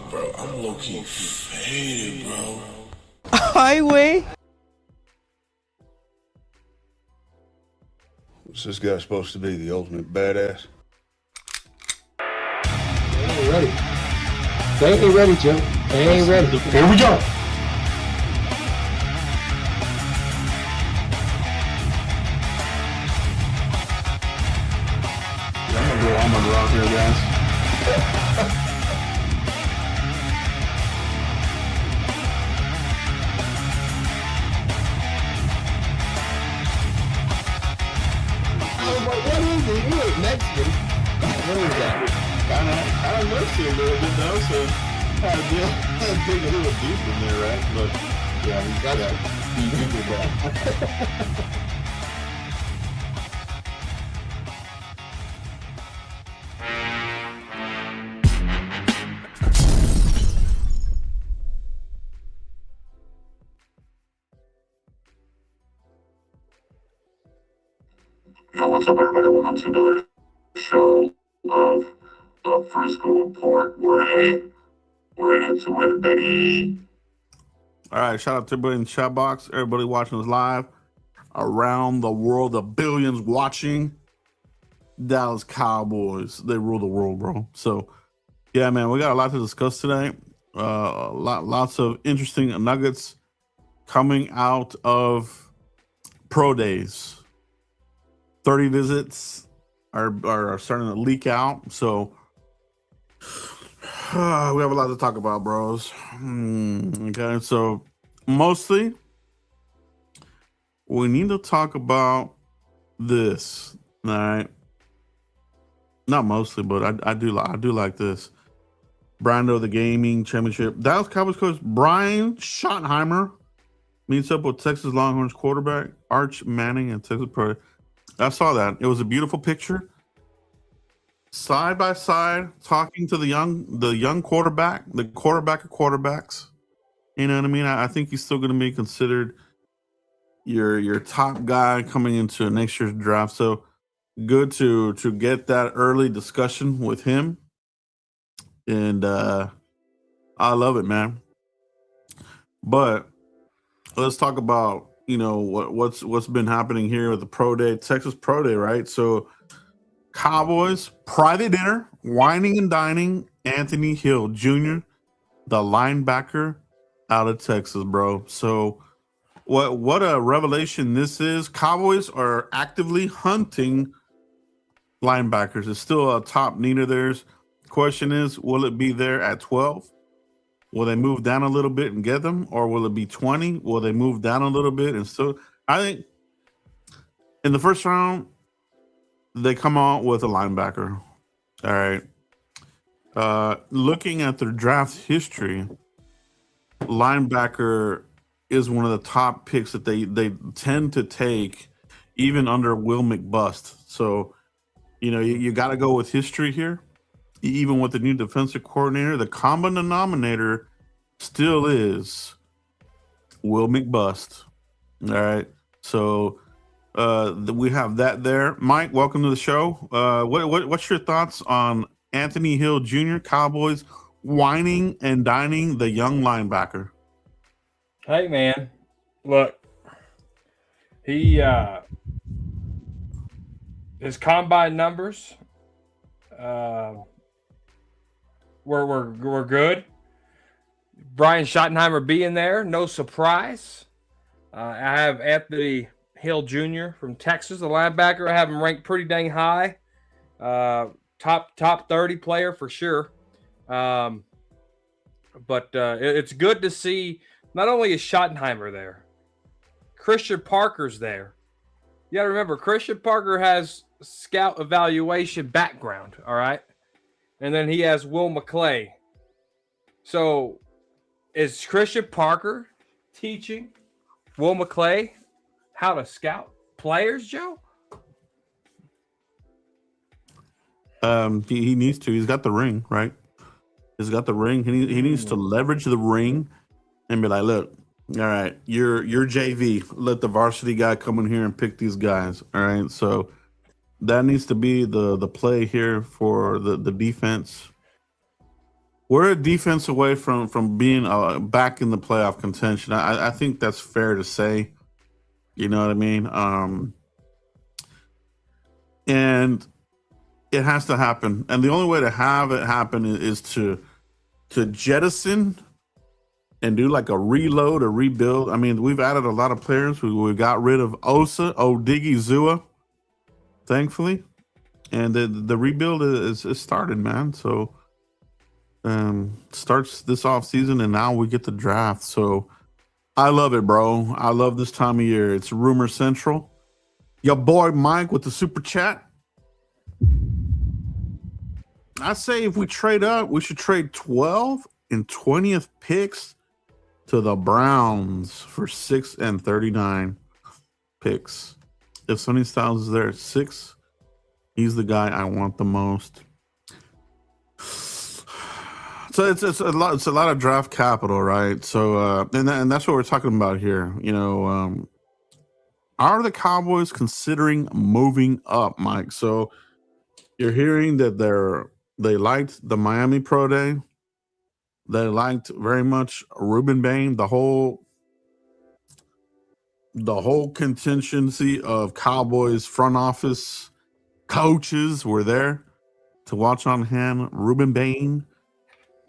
bro, I'm low-key faded, bro. Highway. What's this guy supposed to be, the ultimate badass? They ain't ready. They ain't ready, Joe. They ain't ready. Here we go. I'm gonna go out here, guys. I was like, what is it? You look Mexican. What is that? I missed you a little bit though, so I dig a little deep in there, right? But yeah, You did that. Yo, what's up, everybody? Welcome to another show of the Frisco Report. We're into it, baby. all right. Shout out to everybody in the chat box, everybody watching us live around the world, the billions watching. Dallas Cowboys, they rule the world, bro. So, yeah, man, we got a lot to discuss today. Lots of interesting nuggets coming out of pro days. 30 visits are starting to leak out, so we have a lot to talk about, bros. Okay, so mostly we need to talk about this. All right, not mostly, but I do like this. Brando, the gaming championship. Dallas Cowboys coach Brian Schottenheimer meets up with Texas Longhorns quarterback Arch Manning and Texas Pro. I saw that. It was a beautiful picture. Side by side, talking to the young quarterback, the quarterback of quarterbacks. You know what I mean? I think he's still going to be considered your top guy coming into next year's draft. So good to get that early discussion with him. And I love it, man. But let's talk about what's been happening here with the pro day, Texas pro day, right? So Cowboys private dinner, whining and dining. Anthony Hill Jr., the linebacker out of Texas, bro. So what a revelation this is. Cowboys are actively hunting linebackers. It's still a top need of theirs. Question is, will it be there at 12? Will they move down a little bit and get them, or will it be 20? Will they move down a little bit and still? I think in the first round they come out with a linebacker. All right. Looking at their draft history, linebacker is one of the top picks that they tend to take, even under Will McBust. So you got to go with history here. Even with the new defensive coordinator, the common denominator still is Will McBust. All right. So we have that there. Mike, welcome to the show. What's your thoughts on Anthony Hill Jr., Cowboys whining and dining the young linebacker? Hey, man. Look, he his combine numbers We're good. Brian Schottenheimer being there, no surprise. I have Anthony Hill Jr. from Texas, the linebacker. I have him ranked pretty dang high. Top 30 player for sure. But it's good to see not only is Schottenheimer there, Christian Parker's there. You got to remember, Christian Parker has scout evaluation background, all right? And then he has Will McClay. So is Christian Parker teaching Will McClay how to scout players, Joe? He needs to. He's got the ring, right? He's got the ring. He needs to leverage the ring and be like, look, all right, you're JV. Let the varsity guy come in here and pick these guys. All right. So that needs to be the play here for the defense. We're a defense away from being back in the playoff contention. I think that's fair to say. You know what I mean? And it has to happen. And the only way to have it happen is to jettison and do like a reload or rebuild. I mean, we've added a lot of players. We got rid of Osa, Odiggy, Zua, thankfully. And the rebuild is started, man. So starts this off season, and now we get the draft. So I love it, bro. I love this time of year. It's Rumor Central. Your boy Mike with the super chat. I say if we trade up, we should trade 12 and 20th picks to the Browns for 6 and 39 picks. If Sonny Styles is there at 6, he's the guy I want the most. So it's a lot. It's a lot of draft capital, right? So and that's what we're talking about here. You know, are the Cowboys considering moving up, Mike? So you're hearing that they liked the Miami Pro Day. They liked very much Ruben Bain. The whole contingency of Cowboys front office coaches were there to watch on hand. Ruben Bain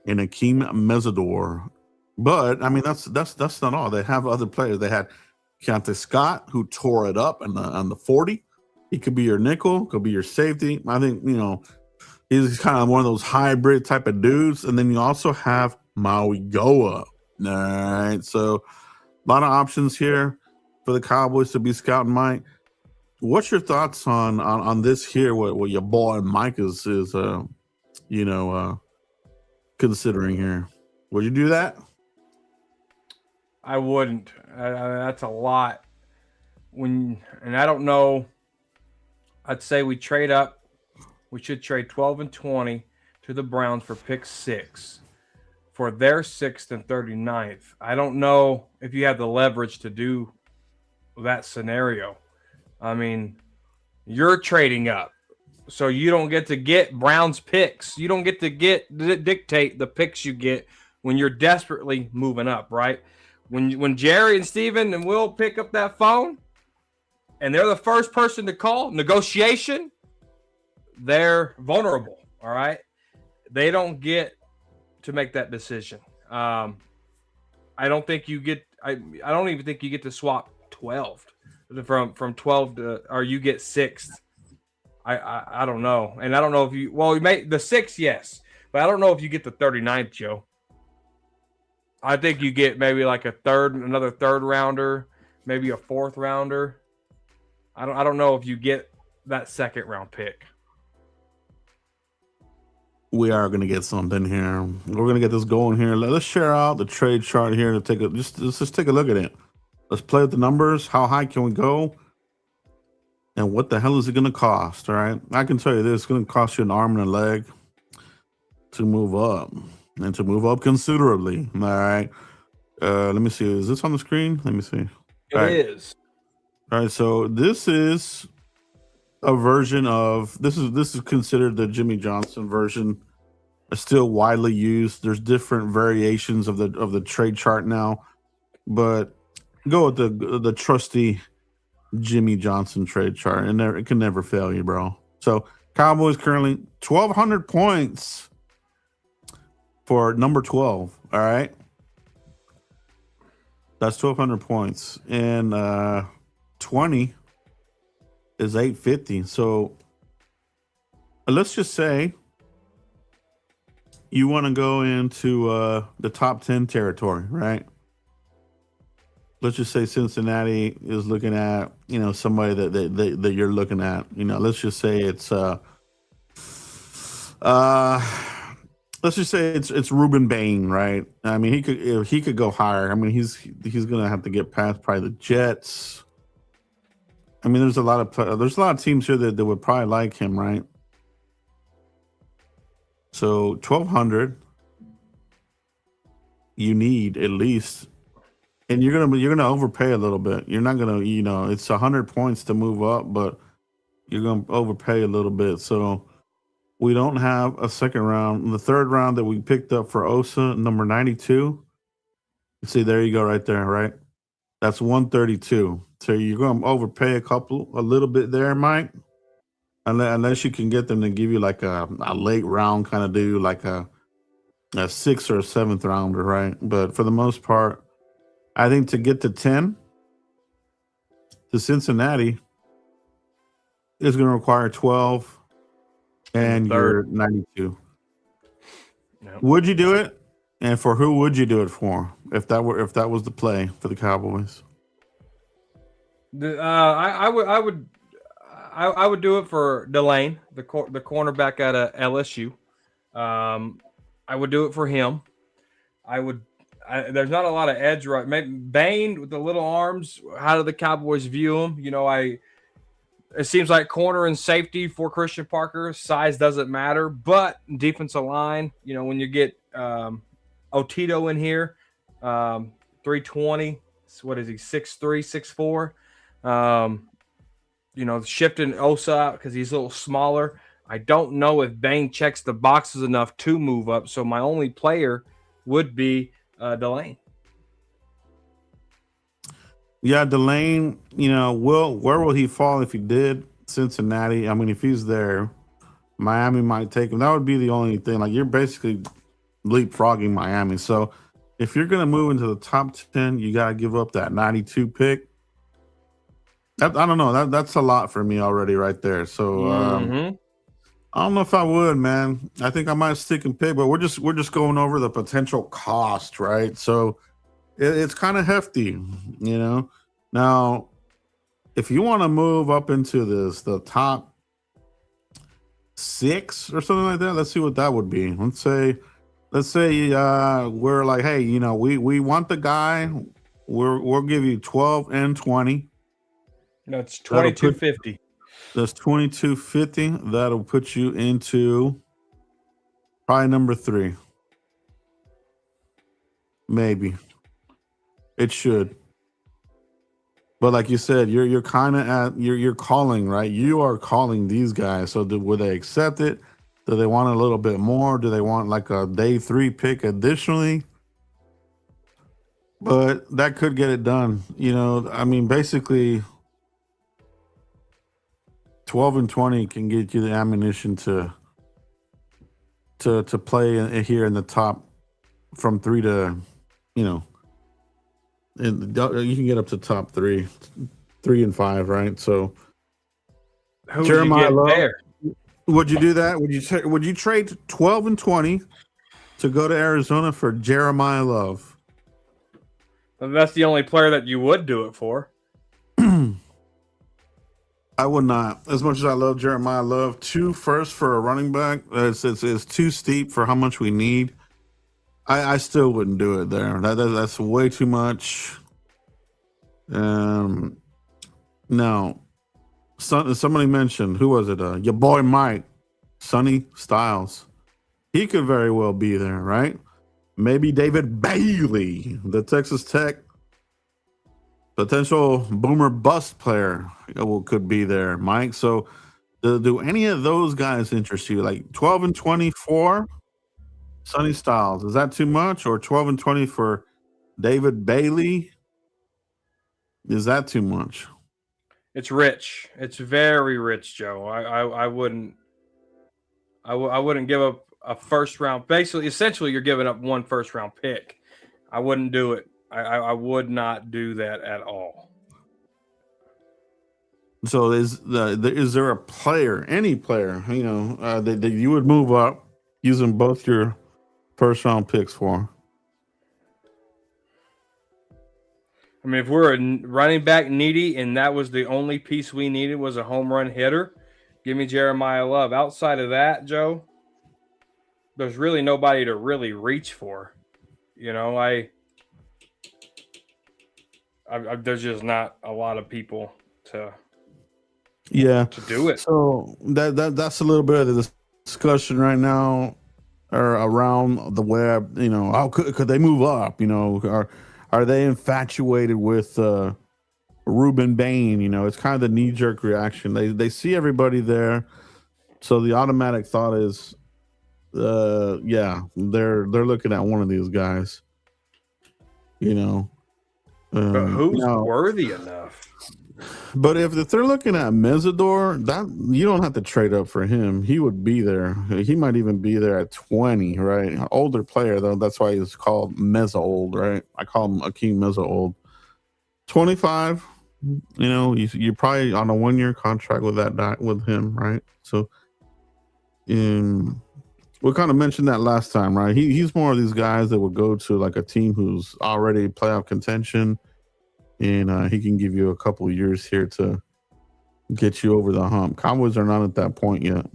and Akeem Mesidor. But I mean, that's not all. They have other players. They had Keontae Scott, who tore it up on the 40. He could be your nickel, could be your safety. I think, you know, he's kind of one of those hybrid type of dudes. And then you also have Maui Goa. All right. So a lot of options here for the Cowboys to be scouting, Mike. What's your thoughts on this here? What your boy Mike is considering here? Would you do that? I wouldn't. That's a lot. And I don't know. I'd say we trade up. We should trade 12 and 20 to the Browns for pick 6 for their 6th and 39th. I don't know if you have the leverage to do that scenario. I mean, you're trading up. So you don't get to get Browns picks. You don't get to dictate the picks you get when you're desperately moving up, right? When Jerry and Steven and Will pick up that phone and they're the first person to call negotiation, they're vulnerable, all right? They don't get to make that decision. I don't think you get I don't even think you get to swap 12 from 12 to, or you get 6th. I don't know. And I don't know if you make the 6th, yes. But I don't know if you get the 39th, Joe. I think you get maybe like another third rounder, maybe a 4th rounder. I don't know if you get that 2nd round pick. We are going to get something here. We're going to get this going here. Let's share out the trade chart here to take let's just take a look at it. Let's play with the numbers. How high can we go? And what the hell is it going to cost? All right. I can tell you this. It's going to cost you an arm and a leg to move up, and to move up considerably. All right. Let me see. Is this on the screen? Let me see. It is. All right. So this is a version of this is considered the Jimmy Johnson version. It's still widely used. There's different variations of the trade chart now, but go with the trusty Jimmy Johnson trade chart, and it can never fail you, bro. So Cowboys currently 1,200 points for number 12. All right, that's 1,200 points, and 20 is 850. So let's just say you want to go into the top 10 territory, right? Let's just say Cincinnati is looking at, somebody that you're looking at. Let's just say it's it's Ruben Bain, right? I mean, he could go higher. I mean, he's gonna have to get past probably the Jets. I mean, there's a lot of teams here that would probably like him, right? So 1,200, you need at least. And you're gonna overpay a little bit. You're not gonna, it's 100 points to move up, but you're gonna overpay a little bit. So We don't have a second round. The third round that we picked up for Osa, number 92. See, there you go, right there, right? That's 132. So you're going to overpay a little bit there, Mike. Unless you can get them to give you like a late round kind of dude, like a 6th or 7th rounder, right? But for the most part, I think to get to 10 to Cincinnati is going to require 12 and you're 92. Yep. Would you do it? And for who would you do it for? If that was the play for the Cowboys? I would do it for Delane, the cornerback out of LSU. I would do it for him. There's not a lot of edge right. Maybe Bain with the little arms. How do the Cowboys view him? It seems like corner and safety for Christian Parker. Size doesn't matter, but defensive line, when you get Otito in here, 320. What is he? 6'3", 6'4". Shifting Osa out because he's a little smaller. I don't know if Bain checks the boxes enough to move up. So my only player would be Delane. Yeah, Delane, where will he fall if he did? Cincinnati. I mean, if he's there, Miami might take him. That would be the only thing. Like, you're basically leapfrogging Miami. So if you're going to move into the top 10, you got to give up that 92 pick. I don't know. That's a lot for me already right there. So I don't know if I would, man. I think I might stick and pick, but we're just going over the potential cost, right? So it's kind of hefty, Now, if you want to move up into the top 6 or something like that, let's see what that would be. Let's say we're like, hey, we want the guy. We'll give you 12 and 20. That's 2250. That's 2250. That'll put you into probably number 3. Maybe. It should. But like you said, you're kind of you're calling, right? You are calling these guys. So would they accept it? Do they want a little bit more? Do they want like a day 3 pick additionally? But that could get it done. I mean, basically 12 and 20 can get you the ammunition to play here in the top from 3 to, and you can get up to top 3 and 5, right? So Who Jeremiah would you get Love, there? would you do that? Would you trade 12 and 20 to go to Arizona for Jeremiah Love? And that's the only player that you would do it for. I would not. As much as I love Jeremiah Love, 2 firsts for a running back, it's too steep for how much we need. I still wouldn't do it there. That's way too much. No. Somebody mentioned, who was it? Your boy Mike, Sonny Styles. He could very well be there, right? Maybe David Bailey, the Texas Tech potential boomer bust player, could be there, Mike. So do any of those guys interest you? Like 12 and 24? Sonny Styles, is that too much? Or 12 and 20 for David Bailey? Is that too much? It's rich. It's very rich, Joe. I wouldn't give up a first round. Essentially, you're giving up 1 first round pick. I wouldn't do it. I would not do that at all. So is there a player, any player, that you would move up using both your first round picks for? I mean, if we're a running back needy and that was the only piece we needed was a home run hitter, give me Jeremiah Love. Outside of that, Joe, there's really nobody to really reach for. There's just not a lot of people to do it. So that's a little bit of the discussion right now or around the web. How could they move up? Are they infatuated with Ruben Bain? It's kind of the knee-jerk reaction. They see everybody there. So the automatic thought is, yeah, they're looking at one of these guys. You know, But who's now, worthy enough? but if they're looking at Mesidor, that you don't have to trade up for him. He would be there. He might even be there at 20, right? Older player though. That's why he's called Meza old, right? I call him Akeem Meza old. 25. You know, you're probably on a 1-year contract with with him, right? So, we kind of mentioned that last time, right? He's more of these guys that would go to like a team who's already playoff contention, and he can give you a couple of years here to get you over the hump. Cowboys are not at that point yet,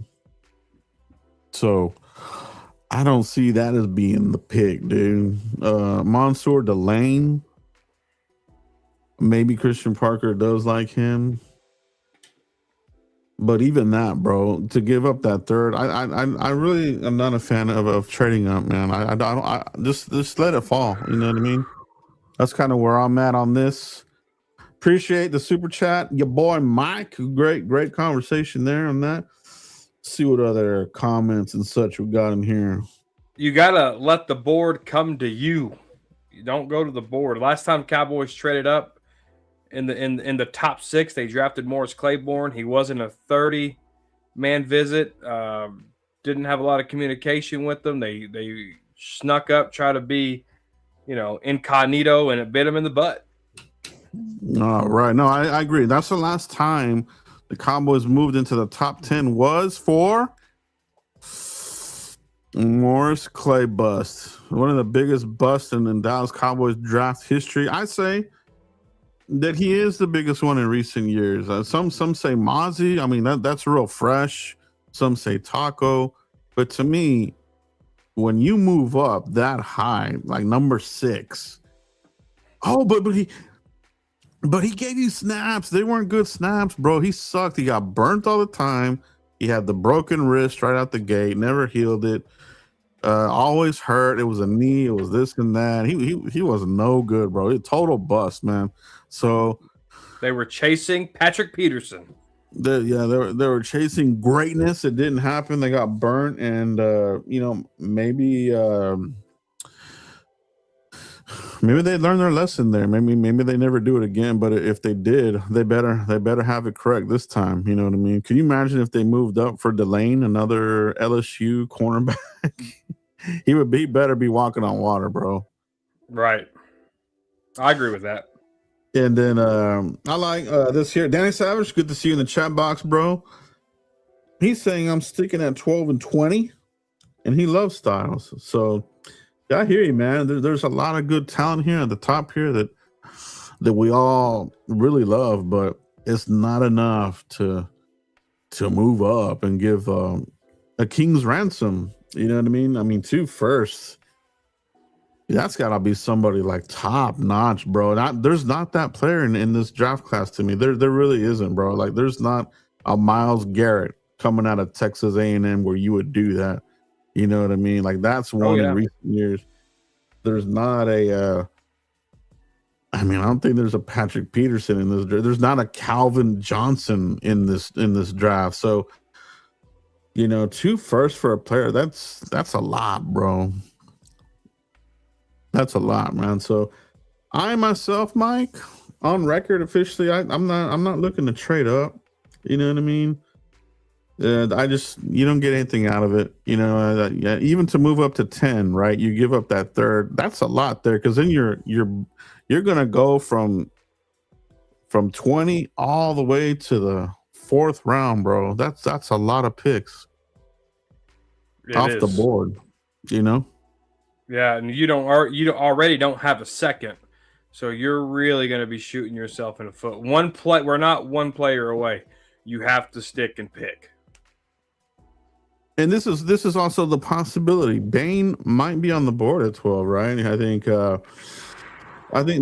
so I don't see that as being the pick, dude. Mansour Delane, maybe Christian Parker does like him. But even that, bro, to give up that third, I really am not a fan of trading up, man. I just let it fall. You know what I mean? That's kind of where I'm at on this. Appreciate the super chat, your boy Mike. Great conversation there on that. See what other comments and such we got in here. You gotta let the board come to you. You don't go to the board. Last time Cowboys traded up in the top 6, they drafted Morris Claiborne. He wasn't a 30-man visit. Didn't have a lot of communication with them. They snuck up, try to be, incognito, and it bit them in the butt. Right. No, I agree. That's the last time the Cowboys moved into the top 10 was for Morris Clay bust. One of the biggest busts in Dallas Cowboys draft history. I say that he is the biggest one in recent years. Some say Mozzie. I mean, that's real fresh. Some say Taco. But to me, when you move up that high, like number 6, but he gave you snaps. They weren't good snaps, bro. He sucked. He got burnt all the time. He had the broken wrist right out the gate. Never healed it. Always hurt. It was a knee. It was this and that. He was no good, bro. He total bust, man. So they were chasing Patrick Peterson. They were chasing greatness. It didn't happen. They got burnt, and maybe they learned their lesson there. Maybe they never do it again. But if they did, they better have it correct this time. You know what I mean? Can you imagine if they moved up for Delane, another LSU cornerback? he better be walking on water, bro. Right. I agree with that. And then I like this here. Danny Savage, good to see you in the chat box, bro. He's saying I'm sticking at 12 and 20, and he loves Styles. So I hear you, man. There's a lot of good talent here at the top here that we all really love, but it's not enough to move up and give a king's ransom. You know what I mean? I mean, 2 firsts. That's got to be somebody like top notch, bro. There's not that player in this draft class to me. There really isn't, bro. Like there's not a Myles Garrett coming out of Texas A&M where you would do that. You know what I mean? Like that's one in recent years. There's not a. I don't think there's a Patrick Peterson in this draft. There's not a Calvin Johnson in this draft. So, 2 firsts for a player. That's a lot, bro. That's a lot, man. So I myself, Mike, on record officially, I'm not looking to trade up. You know what I mean? You don't get anything out of it. Even to move up to 10, right? You give up that third. That's a lot there, because then you're gonna go from 20 all the way to the 4th round, bro. That's a lot of picks off the board. Yeah, and you already don't have a second, so you're really going to be shooting yourself in the foot. We're not one player away. You have to stick and pick. And this is also the possibility. Bain might be on the board at 12, right? I think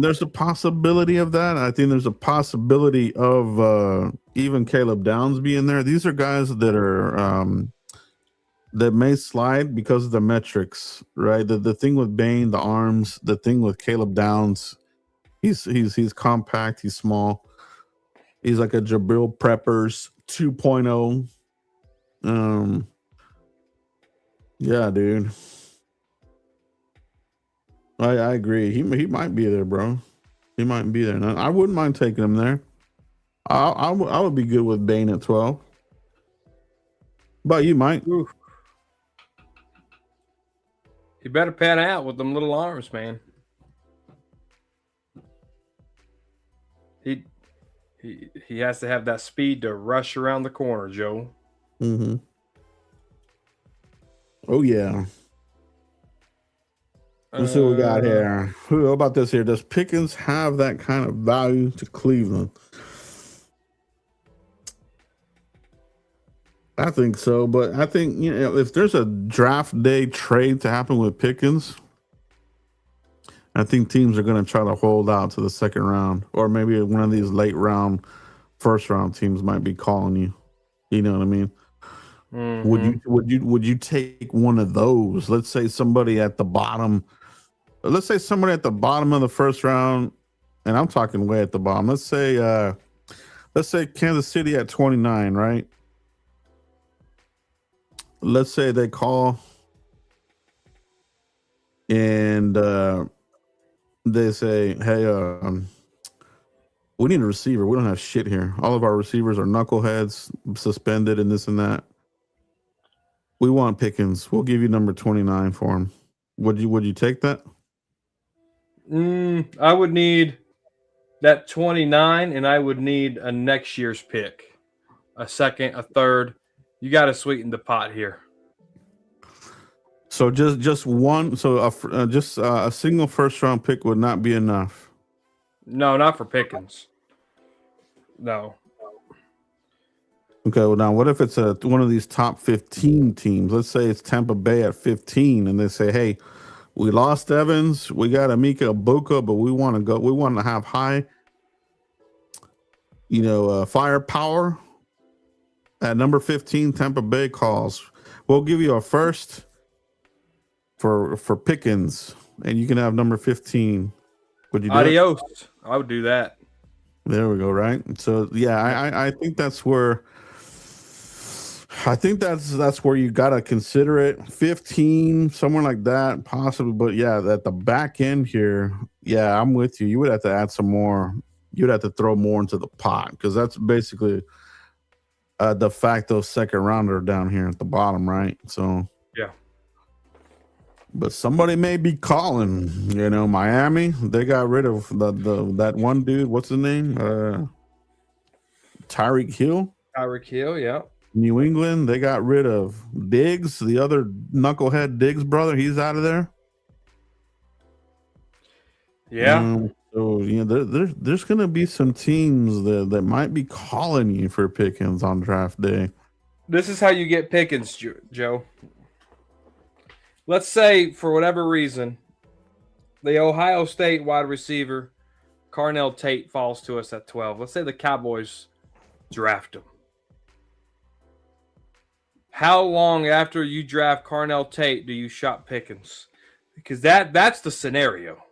there's a possibility of that. I think there's a possibility of even Caleb Downs being there. These are guys that are that may slide because of the metrics, right? The thing with Bain, the arms, the thing with Caleb Downs, he's compact, he's small. He's like a Jabril Peppers 2.0. Yeah, dude. I agree. He might be there, bro. He might be there. Now, I wouldn't mind taking him there. I would be good with Bane at 12. But you might. Ooh. He better pan out with them little arms, man. He has to have that speed to rush around the corner, Joe. Mm-hmm. Oh yeah. Let's see what we got here. How about this here? Does Pickens have that kind of value to Cleveland? I think so, but I think if there's a draft day trade to happen with Pickens, I think teams are going to try to hold out to the second round, or maybe one of these late round, first round teams might be calling you. You know what I mean? Mm-hmm. Would you take one of those? Let's say somebody at the bottom. Let's say somebody at the bottom of the first round, and I'm talking way at the bottom. Let's say Kansas City at 29, right? Let's say they call and they say, hey, we need a receiver. We don't have shit here. All of our receivers are knuckleheads, suspended, and this and that. We want Pickens. We'll give you number 29 for him. Would you take that? I would need that 29, and I would need a next year's pick, a second, a third. You got to sweeten the pot here. So just one. So a single first round pick would not be enough. No, not for Pickens. No. Okay. Well, now what if it's one of these top 15 teams? Let's say it's Tampa Bay at 15, and they say, "Hey, we lost Evans. We got Emeka Egbuka, but we want to go. We want to have high, firepower." At number 15, Tampa Bay calls. We'll give you a first for Pickens, and you can have number 15. Would you do Adios. It? I would do that. There we go, right? So yeah, I think that's where you gotta consider it. 15, somewhere like that, possibly. But yeah, at the back end here, yeah, I'm with you. You would have to add some more. You'd have to throw more into the pot, because that's basically de facto second rounder down here at the bottom, right? So yeah. But somebody may be calling. Miami. They got rid of that one dude. What's his name? Tyreek Hill. Tyreek Hill, yeah. New England. They got rid of Diggs, the other knucklehead Diggs brother. He's out of there. Yeah. So there's going to be some teams that might be calling you for Pickens on draft day. This is how you get Pickens, Joe. Let's say, for whatever reason, the Ohio State wide receiver, Carnell Tate, falls to us at 12. Let's say the Cowboys draft him. How long after you draft Carnell Tate do you shop Pickens? Because that's the scenario.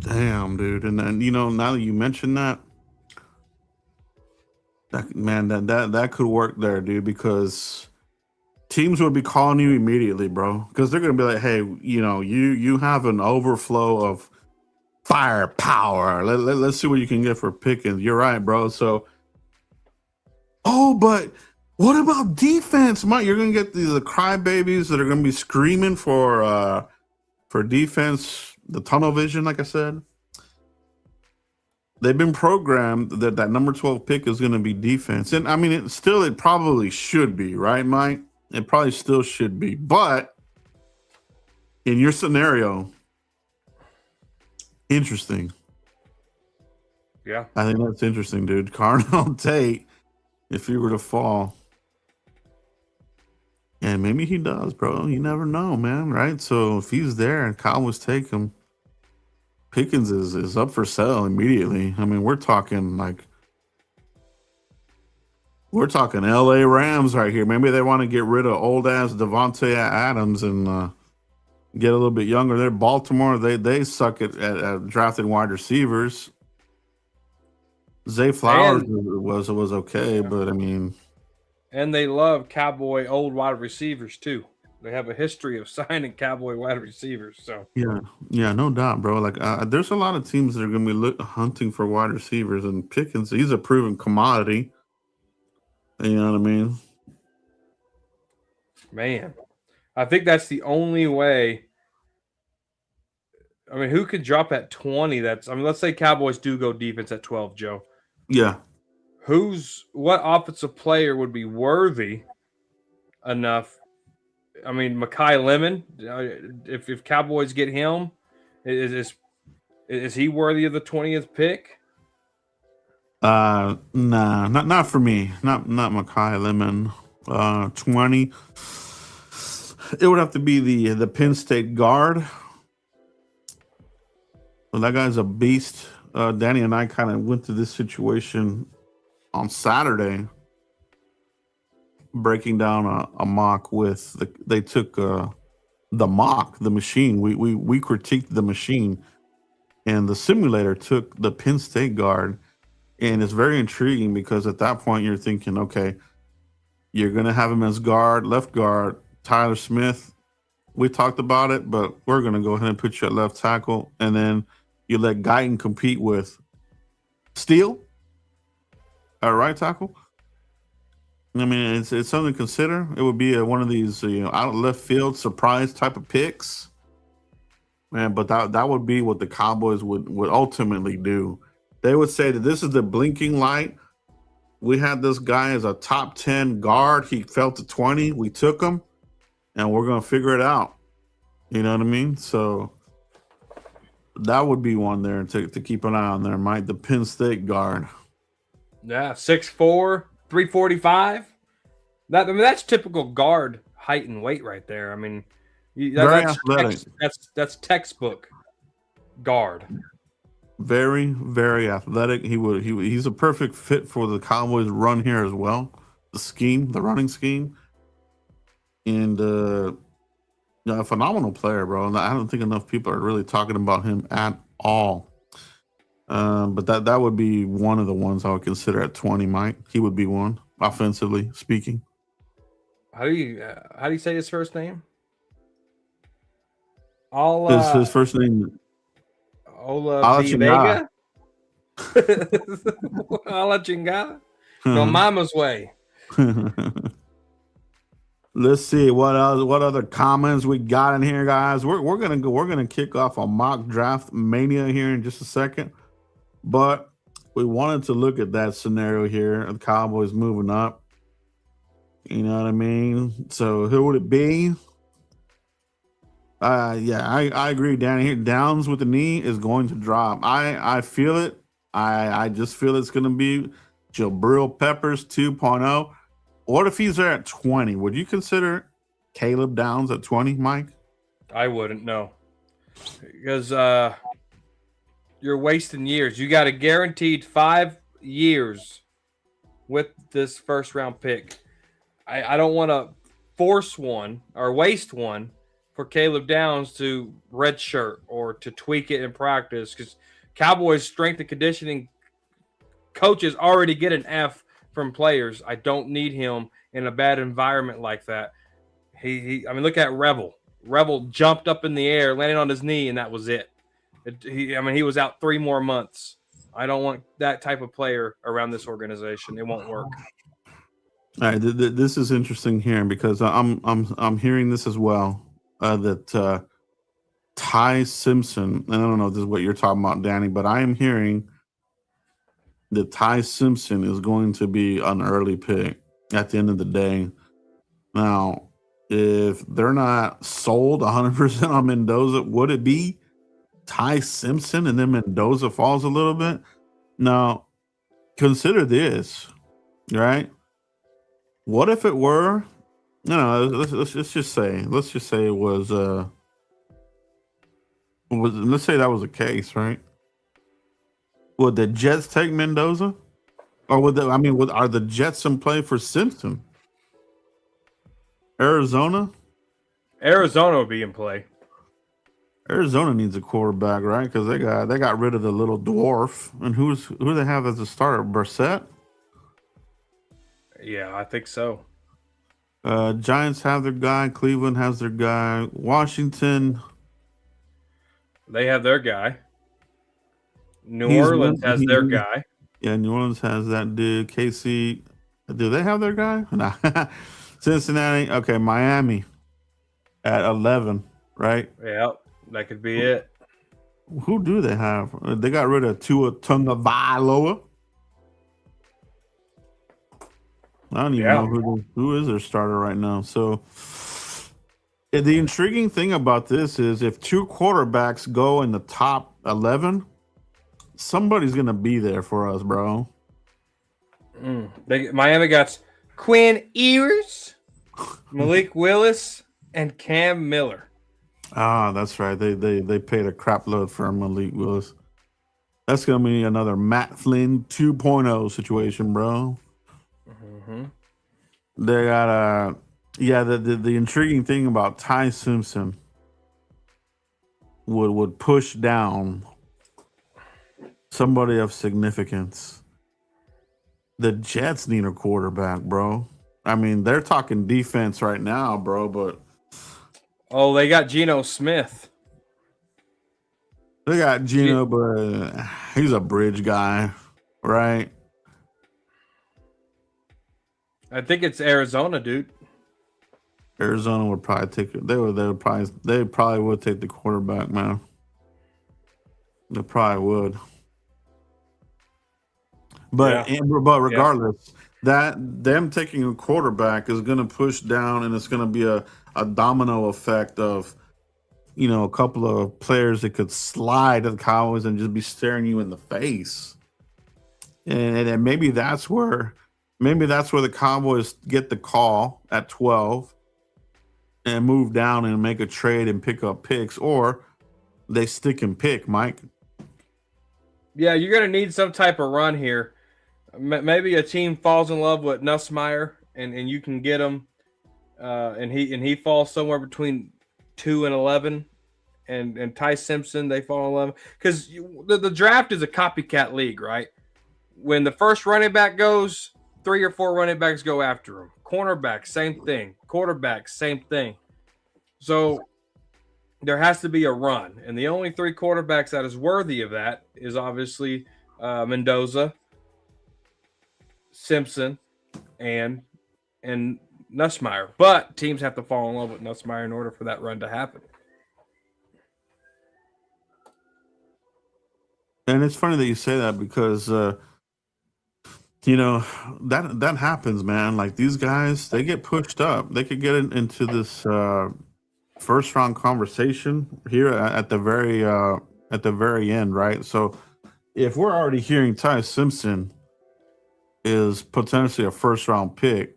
Damn, dude. And then, now that you mention that could work there, dude, because teams would be calling you immediately, bro. Because they're going to be like, hey, you have an overflow of firepower. Let's see what you can get for Pickens. You're right, bro. So, but what about defense, Mike? You're going to get the crybabies that are going to be screaming for defense. The tunnel vision, like I said, they've been programmed that number 12 pick is going to be defense. And I mean, it probably should be, right, Mike? It probably still should be. But in your scenario, interesting. Yeah. I think that's interesting, dude. Carnell Tate, if he were to fall. And maybe he does, bro. You never know, man, right? So if he's there and Cowboys take him, Pickens is up for sale immediately. I mean, we're talking LA Rams right here. Maybe they want to get rid of old ass Devontae Adams and get a little bit younger. They're Baltimore. They suck at drafting wide receivers. Zay Flowers And- was okay, but I mean, And they love Cowboy old wide receivers too. They have a history of signing Cowboy wide receivers. So yeah, no doubt, bro. Like, there's a lot of teams that are going to be hunting for wide receivers, and Pickens, he's a proven commodity. You know what I mean? man, I think that's the only way. I mean, who could drop at 20? Let's say Cowboys do go defense at 12, Joe. Yeah. What offensive player would be worthy enough? I mean, Mekhi Lemon, if Cowboys get him, is he worthy of the 20th pick? Nah, not for me. Not Mekhi Lemon. 20. It would have to be the Penn State guard. Well, that guy's a beast. Danny and I kind of went through this situation on Saturday, breaking down a mock with they took the mock, the machine. We critiqued the machine, and the simulator took the Penn State guard, and it's very intriguing because at that point you're thinking, okay, you're gonna have him as left guard, Tyler Smith. We talked about it, but we're gonna go ahead and put you at left tackle, and then you let Guyton compete with Steele at right tackle. I mean, it's something to consider. It would be one of these out of left field surprise type of picks, man. But that would be what the Cowboys would ultimately do. They would say that this is the blinking light. We had this guy as a top 10 guard. He fell to 20. We took him, and we're gonna figure it out. You know what I mean? So that would be one there to keep an eye on there, Mike. The Penn State guard. Yeah, 6'4", 345. That's typical guard height and weight right there. I mean, Very athletic. That's textbook guard. Very, very athletic. He's a perfect fit for the Cowboys run here as well. The running scheme. And a phenomenal player, bro. And I don't think enough people are really talking about him at all. But that would be one of the ones I would consider at 20, Mike. He would be one, offensively speaking. How do you say his first name? His first name. Ola Vega. Ola Chinga. No, Mama's way. Let's see what other comments we got in here, guys. We're gonna kick off a mock draft mania here in just a second, but we wanted to look at that scenario here. The Cowboys moving up. You know what I mean? So who would it be? I agree, Danny. Here, Downs with the knee is going to drop. I feel it. I just feel it's going to be Jabril Peppers 2.0. What if he's there at 20? Would you consider Caleb Downs at 20, Mike? I wouldn't, no. Because you're wasting years. You got a guaranteed 5 years with this first round pick. I don't want to force one or waste one for Caleb Downs to redshirt or to tweak it in practice, because Cowboys strength and conditioning coaches already get an F from players. I don't need him in a bad environment like that. I mean, look at Rebel. Rebel jumped up in the air, landed on his knee, and that was it. He was out 3 more months. I don't want that type of player around this organization. It won't work. All right, this is interesting here because I'm hearing this as well. That Ty Simpson, and I don't know if this is what you're talking about, Danny, but I am hearing that Ty Simpson is going to be an early pick at the end of the day. Now, if they're not sold 100% on Mendoza, would it be Ty Simpson and then Mendoza falls a little bit? Now, consider this, right? What if it were? No, let's just say it was let's say that was the case, right? Would the Jets take Mendoza, or are the Jets in play for Simpson? Arizona Arizona would be in play. Arizona needs a quarterback, right? Because they got rid of the little dwarf. And who they have as a starter? Brissett? Yeah, I think so. Giants have their guy. Cleveland has their guy. Washington. They have their guy. New He's Orleans has their he- guy. Yeah, New Orleans has that dude. KC. Do they have their guy? Nah. Cincinnati. Okay, Miami at 11, right? Yeah, that could be it. Who do they have? They got rid of Tua Tagovailoa. I don't even know who is their starter right now. So the intriguing thing about this is if two quarterbacks go in the top 11, somebody's gonna be there for us, bro. Miami got Quinn Ewers, Malik Willis, and Cam Miller. Ah, that's right. They paid a crap load for Malik Willis. That's gonna be another Matt Flynn 2.0 situation, bro. Mm-hmm. They got the intriguing thing about Ty Simpson would push down somebody of significance. The Jets need a quarterback, bro. I mean, they're talking defense right now, bro, but they got Geno Smith. they got Geno, but he's a bridge guy, right? I think it's Arizona, dude. Arizona would probably take it. They probably would take the quarterback, man. They probably would. But regardless, that them taking a quarterback is going to push down, and it's going to be a domino effect of, a couple of players that could slide to the Cowboys and just be staring you in the face. And maybe that's where the Cowboys get the call at 12 and move down and make a trade and pick up picks, or they stick and pick, Mike. Yeah, you're going to need some type of run here. Maybe a team falls in love with Nussmeier and you can get him, and he falls somewhere between 2 and 11, and Ty Simpson, they fall in love because the draft is a copycat league, right? When the first running back goes, 3 or 4 running backs go after him. Cornerback, same thing. Quarterback, same thing. So there has to be a run, and the only 3 quarterbacks that is worthy of that is obviously Mendoza, Simpson, and Nussmeier. But teams have to fall in love with Nussmeier in order for that run to happen. And it's funny that you say that because that happens, man. Like these guys, they get pushed up. They could get into this first round conversation here at the very end, right? So if we're already hearing Ty Simpson is potentially a first round pick,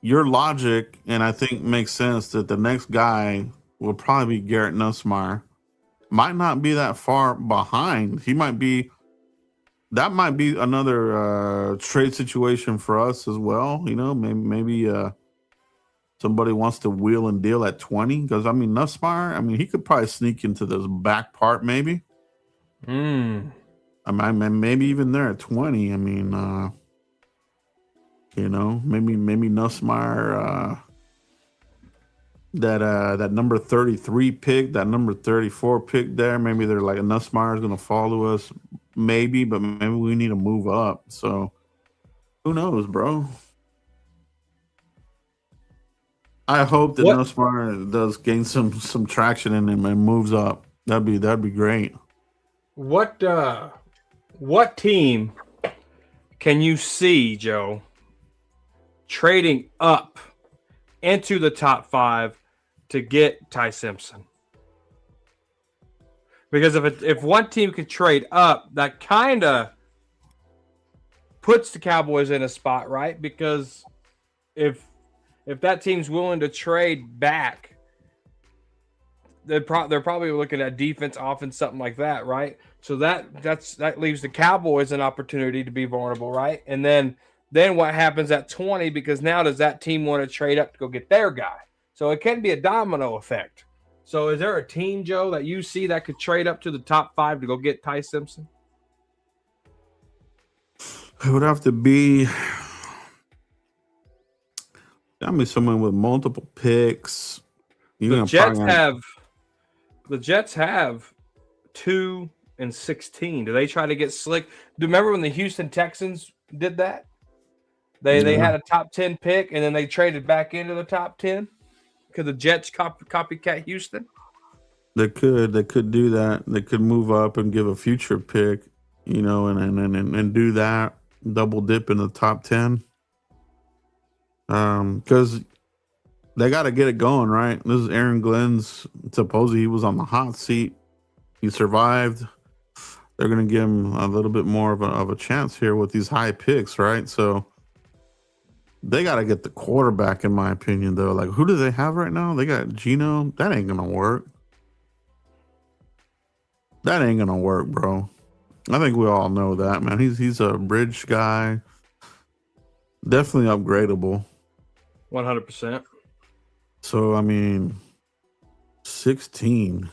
your logic, and I think makes sense, that the next guy will probably be Garrett Nussmeier. Might not be that far behind. That might be another trade situation for us as well. Maybe somebody wants to wheel and deal at 20, because Nussmeier, he could probably sneak into this back part maybe. Maybe even there at 20. Maybe Nussmeier, that number 33 pick, that number 34 pick there, maybe they're like, Nussmeier is going to follow us, maybe, but maybe we need to move up. So who knows, bro? I hope that Nussmeier does gain some traction in him and moves up. That'd be great. What team can you see, Joe, trading up into the top 5 to get Ty Simpson? Because if one team could trade up, that kind of puts the Cowboys in a spot, right? Because if that team's willing to trade back, they're probably looking at defense, offense, something like that, right? So that leaves the Cowboys an opportunity to be vulnerable, right? And then what happens at 20? Because now does that team want to trade up to go get their guy? So it can be a domino effect. So is there a team, Joe, that you see that could trade up to the top 5 to go get Ty Simpson? It would have to be. I mean, someone with multiple picks. The Jets have 2 and 16. Do they try to get slick? Do you remember when the Houston Texans did that? They had a top 10 pick and then they traded back into the top 10 because the Jets copycat Houston. They could do that. They could move up and give a future pick, and do that, double dip in the top 10. Because they got to get it going, right? This is Aaron Glenn's. Supposedly he was on the hot seat. He survived. They're going to give him a little bit more of a chance here with these high picks, right? So they got to get the quarterback, in my opinion, though. Like, who do they have right now? They got Geno. That ain't going to work. That ain't going to work, bro. I think we all know that, man. He's a bridge guy. Definitely upgradable. 100%. So, I mean, 16.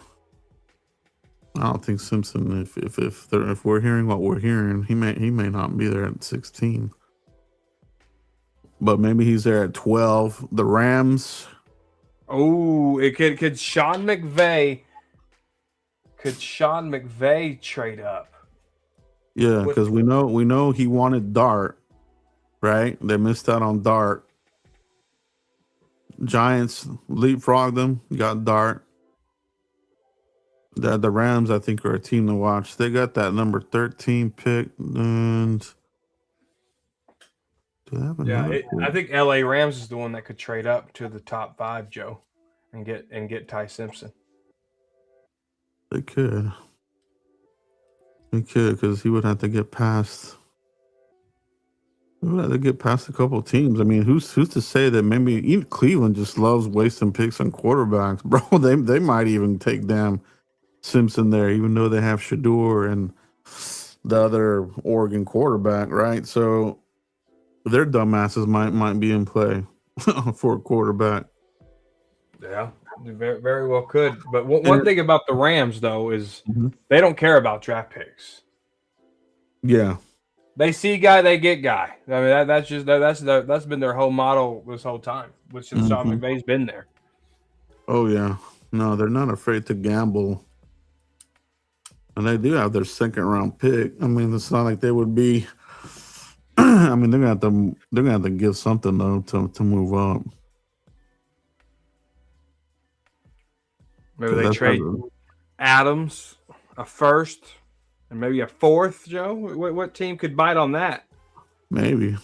I don't think Simpson, if we're hearing what we're hearing, he may not be there at 16. But maybe he's there at 12. The Rams. Oh, could Sean McVay trade up? Yeah, because we know he wanted Dart, right? They missed out on Dart. Giants leapfrogged them, got Dart. The Rams, I think, are a team to watch. They got that number 13 pick, and do they have another I think LA Rams is the one that could trade up to the top 5, Joe, and get Ty Simpson. They could. Because he would have to get past. He would have to get past a couple teams. I mean, who's to say that maybe even Cleveland just loves wasting picks on quarterbacks, bro? They might even take damn Simpson there, even though they have Shador and the other Oregon quarterback, right? So their dumbasses might be in play for a quarterback. Yeah, very, very well could. But one thing about the Rams, though, is they don't care about draft picks. Yeah. They see guy, they get guy. I mean, that's been their whole model this whole time, which since Sean McVay's been there. Oh, yeah. No, they're not afraid to gamble. And they do have their second-round pick. I mean, it's not like they would be. I mean, they're gonna have to give something though to move up. Maybe they trade Adams, a first, and maybe a fourth. Joe, what team could bite on that? Maybe.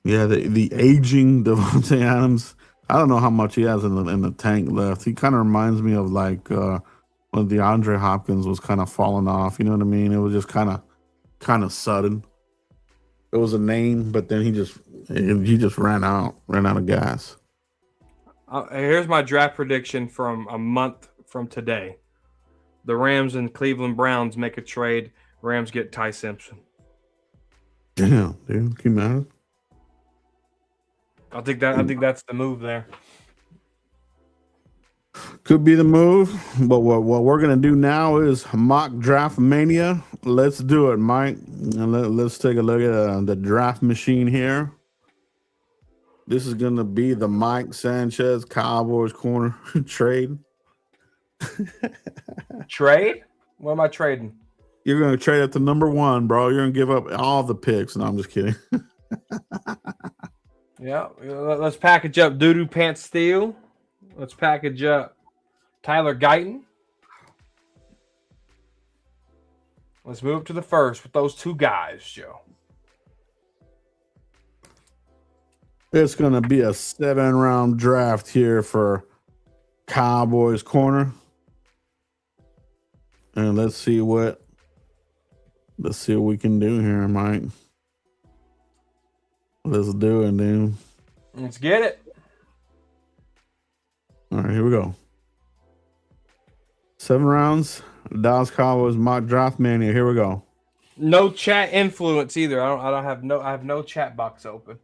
Yeah, the aging Devontae Adams. I don't know how much he has in the tank left. He kind of reminds me of like when DeAndre Hopkins was kind of falling off. You know what I mean? It was just kind of sudden. It was a name, but then he just ran out of gas. Here's my draft prediction from a month from today. The Rams and Cleveland Browns make a trade. Rams get Ty Simpson. Damn, dude, can you imagine? I think that's the move there. Could be the move, but what we're gonna do now is mock draft mania. Let's do it, Mike, and let's take a look at the draft machine here. This is gonna be the Mike Sanchez Cowboys corner trade. Trade? What am I trading? You're gonna trade up to number 1, bro. You're gonna give up all the picks. No, I'm just kidding. Yeah, let's package up Doodoo Pants Steel. Let's package up Tyler Guyton. Let's move to the first with those 2 guys, Joe. It's going to be a 7-round draft here for Cowboys corner. And let's see what we can do here, Mike. Let's do it, dude. Let's get it. All right, here we go. 7 rounds. Dallas Cowboys mock draft mania. Here we go. No chat influence either. I have no chat box open.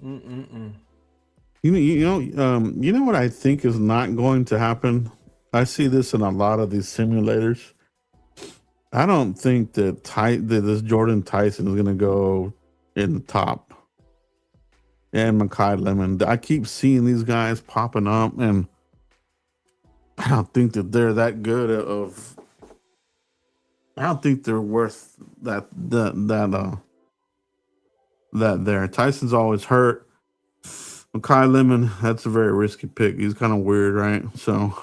You know what I think is not going to happen. I see this in a lot of these simulators. I don't think that this Jordan Tyson is going to go in the top. And Makai Lemon. I keep seeing these guys popping up, and I don't think that they're that good I don't think they're worth that there. Tyson's always hurt. Makai Lemon, that's a very risky pick. He's kind of weird, right? So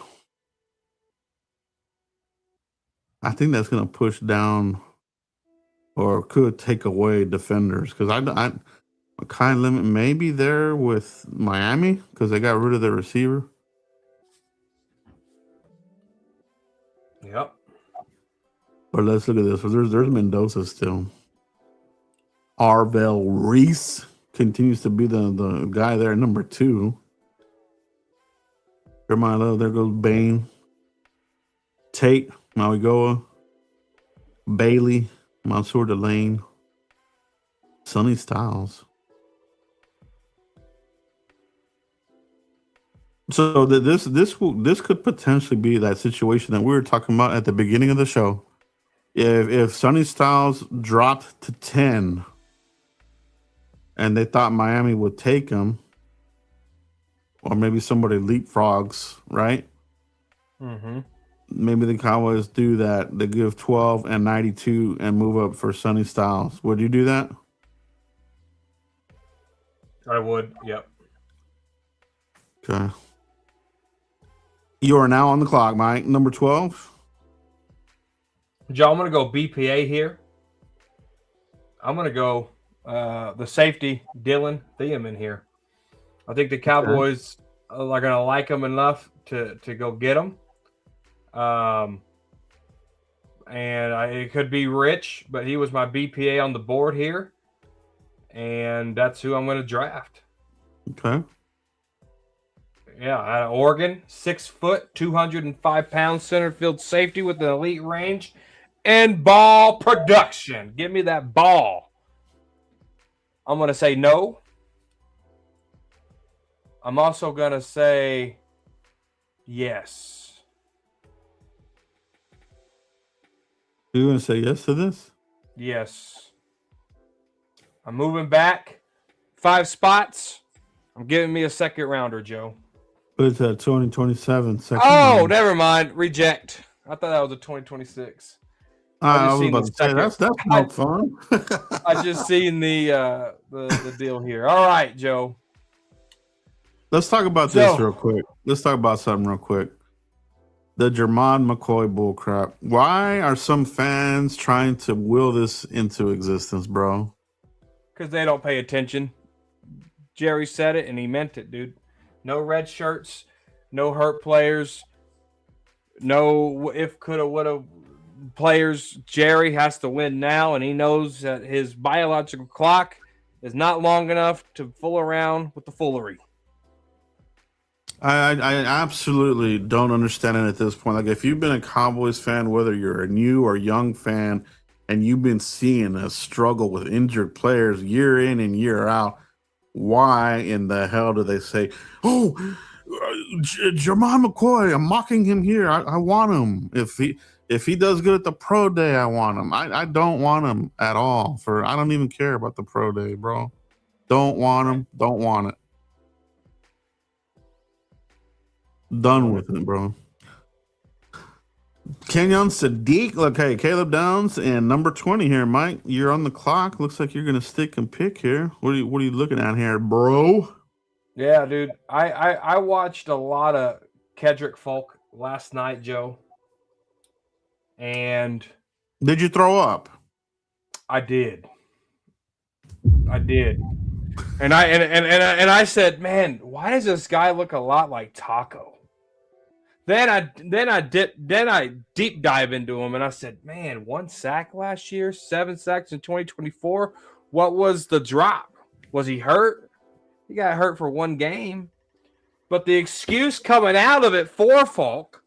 I think that's going to push down or could take away defenders because Makai Lemon maybe there with Miami because they got rid of their receiver. Yep. But let's look at this. So there's Mendoza still. Arvell Reese continues to be the guy there at number 2. Jeremiah, there goes Bain. Tate, Mauigoa. Bailey, Mansour Delane. Sonny Styles. So this could potentially be that situation that we were talking about at the beginning of the show. If Sonny Styles dropped to 10 and they thought Miami would take him, or maybe somebody leapfrogs, right? Mm-hmm. Maybe the Cowboys do that. They give 12 and 92 and move up for Sonny Styles. Would you do that? I would, yep. Okay. You are now on the clock, Mike. Number 12. Joe, I'm going to go BPA here. I'm going to go the safety, Dylan Thiemann here. I think the Cowboys are going to like him enough to go get him. It could be Rich, but he was my BPA on the board here. And that's who I'm going to draft. Okay. Yeah, out of Oregon, 6 foot, 205 pound center field safety with an elite range and ball production. Give me that ball. I'm going to say no. I'm also going to say yes. You're going to say yes to this? Yes. I'm moving back 5 spots. I'm giving me a second rounder, Joe. But it's at 2027. Oh, never mind. Reject. I thought that was a 2026. I was about to say that's no fun. I just seen the deal here. All right, Joe. Let's talk about this real quick. Let's talk about something real quick. The Jermon McCoy bullcrap. Why are some fans trying to will this into existence, bro? Because they don't pay attention. Jerry said it, and he meant it, dude. No red shirts, no hurt players, no if, coulda, woulda players. Jerry has to win now, and he knows that his biological clock is not long enough to fool around with the foolery. I absolutely don't understand it at this point. Like, if you've been a Cowboys fan, whether you're a new or young fan, and you've been seeing a struggle with injured players year in and year out, why in the hell do they say, "Oh, Jermon McCoy, I'm mocking him here. I want him. If he does good at the pro day, I want him. I don't want him at all. I don't even care about the pro day, bro. Don't want him. Don't want it. Done with it, bro." Kenyon Sadiq. Look, hey, Caleb Downs and number 20 here, Mike. You're on the clock. Looks like you're gonna stick and pick here. What are you looking at here, bro? Yeah, dude. I watched a lot of Kedrick Folk last night, Joe. And did you throw up? I did. And I said, man, why does this guy look a lot like Taco? Then I deep dive into him, and I said, man, 1 sack last year, 7 sacks in 2024. What was the drop? Was he hurt? He got hurt for 1 game. But the excuse coming out of it for Falk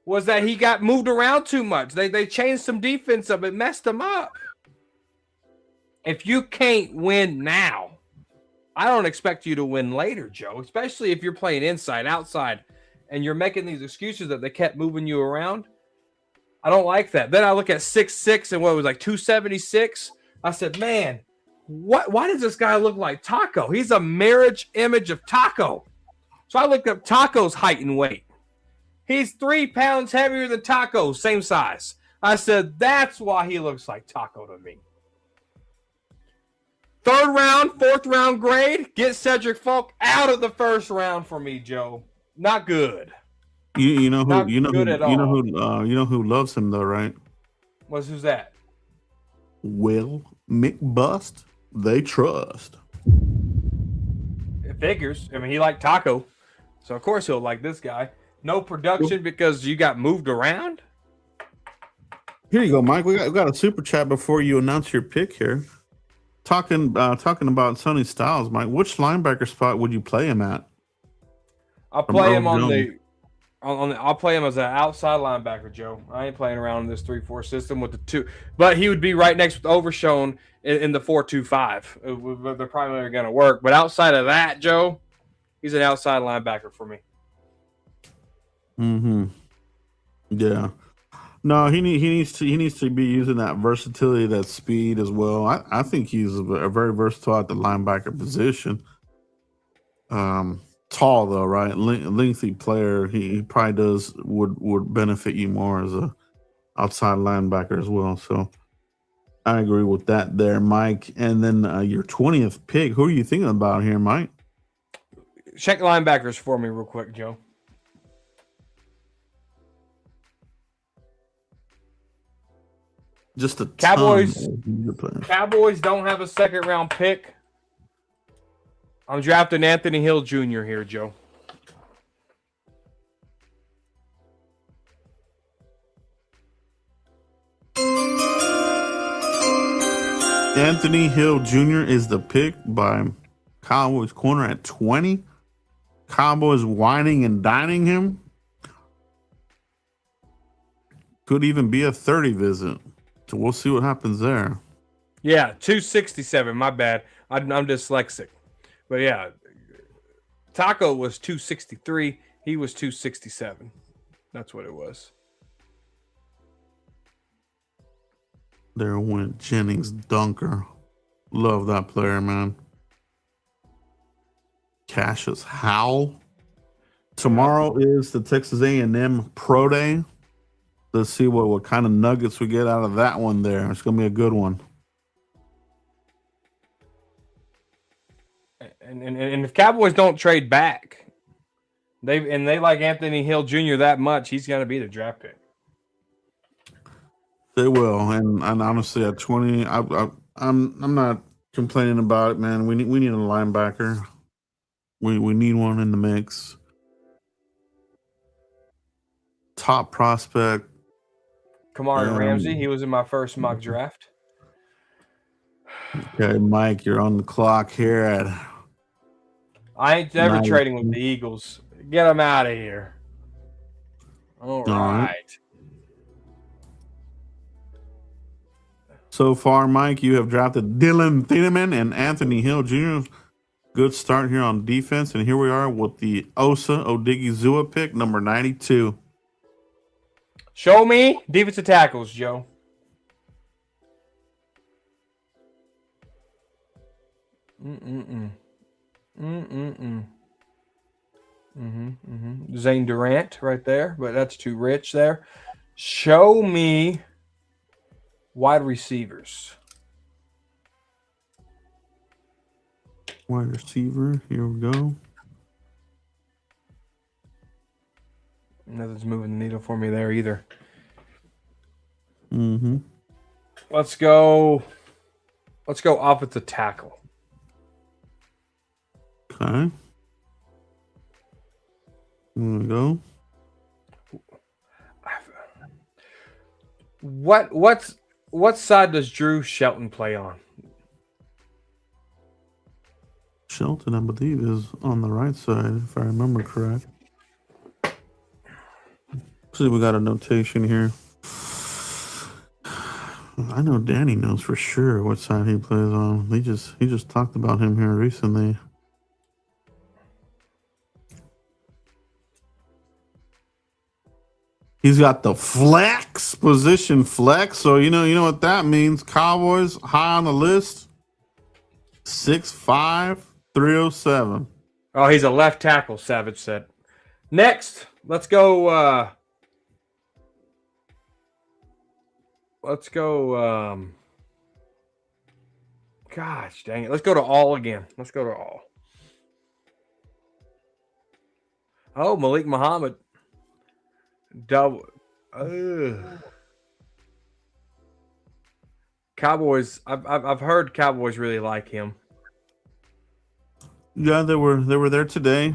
was that he got moved around too much. They changed some defense up. It messed him up. If you can't win now, I don't expect you to win later, Joe, especially if you're playing inside, outside, and you're making these excuses that they kept moving you around. I don't like that. Then I look at 6'6" and what was like 276. I said, man, why does this guy look like Taco? He's a marriage image of Taco. So I looked up Taco's height and weight. He's 3 pounds heavier than Taco, same size. I said, that's why he looks like Taco to me. 3rd round, 4th round grade, get Cedric Falk out of the 1st round for me, Joe. Not good. You know who Not you know good who at you know all. who loves him though, right? Who's that? Will McBust. They trust. It figures. I mean, he liked Taco, so of course he'll like this guy. No production because you got moved around. Here you go, Mike. We got a super chat before you announce your pick here. Talking about Sonny Styles, Mike. Which linebacker spot would you play him at? I'll play him I'll play him as an outside linebacker, Joe. I ain't playing around in this 3-4 system with the 2, but he would be right next with Overshown in the 4-2-5. They're probably going to work, but outside of that, Joe, he's an outside linebacker for me. Mm-hmm. Yeah. No, he needs to be using that versatility, that speed as well. I think he's a very versatile at the linebacker position. Tall though, right? Lengthy player. He probably would benefit you more as a outside linebacker as well. So I agree with that there, Mike. And then your 20th pick. Who are you thinking about here, Mike? Check linebackers for me real quick, Joe. Just a Cowboys don't have a 2nd round pick. I'm drafting Anthony Hill Jr. here, Joe. Anthony Hill Jr. is the pick by Cowboys corner at 20. Cowboys whining and dining him. Could even be a 30 visit. So we'll see what happens there. Yeah, 267. My bad. I'm dyslexic. But yeah, Taco was 263. He was 267. That's what it was. There went Jennings Dunker. Love that player, man. Cassius Howell. Tomorrow is the Texas A&M Pro Day. Let's see what kind of nuggets we get out of that one there. It's going to be a good one. And if Cowboys don't trade back, they like Anthony Hill Jr. that much, he's going to be the draft pick. They will, and honestly, at 20, I'm not complaining about it, man. We need a linebacker. We need one in the mix. Top prospect. Kamari Ramsey, he was in my first mock draft. Okay, Mike, you're on the clock here. I ain't ever trading with the Eagles. Get them out of here. All right. So far, Mike, you have drafted Dylan Thieneman and Anthony Hill Jr. Good start here on defense, and here we are with the Osa Odigizua pick, number 92. Show me defensive tackles, Joe. Zane Durant right there, but that's too rich there. Show me wide receivers. Wide receiver, here we go. Nothing's moving the needle for me there either. Mm-hmm. Let's go offensive tackle. Okay. Here we go. What side does Drew Shelton play on? Shelton, I believe, is on the right side, if I remember correct. See, we got a notation here. I know Danny knows for sure what side he plays on. He just talked about him here recently. He's got the flex position flex. So you know what that means. Cowboys high on the list. 6'5", 307. Oh, he's a left tackle, Savage said. Next, let's go. Gosh dang it. Let's go to all again. Let's go to all. Oh, Malik Muhammad. Double. Cowboys. I've heard Cowboys really like him. Yeah, they were there today.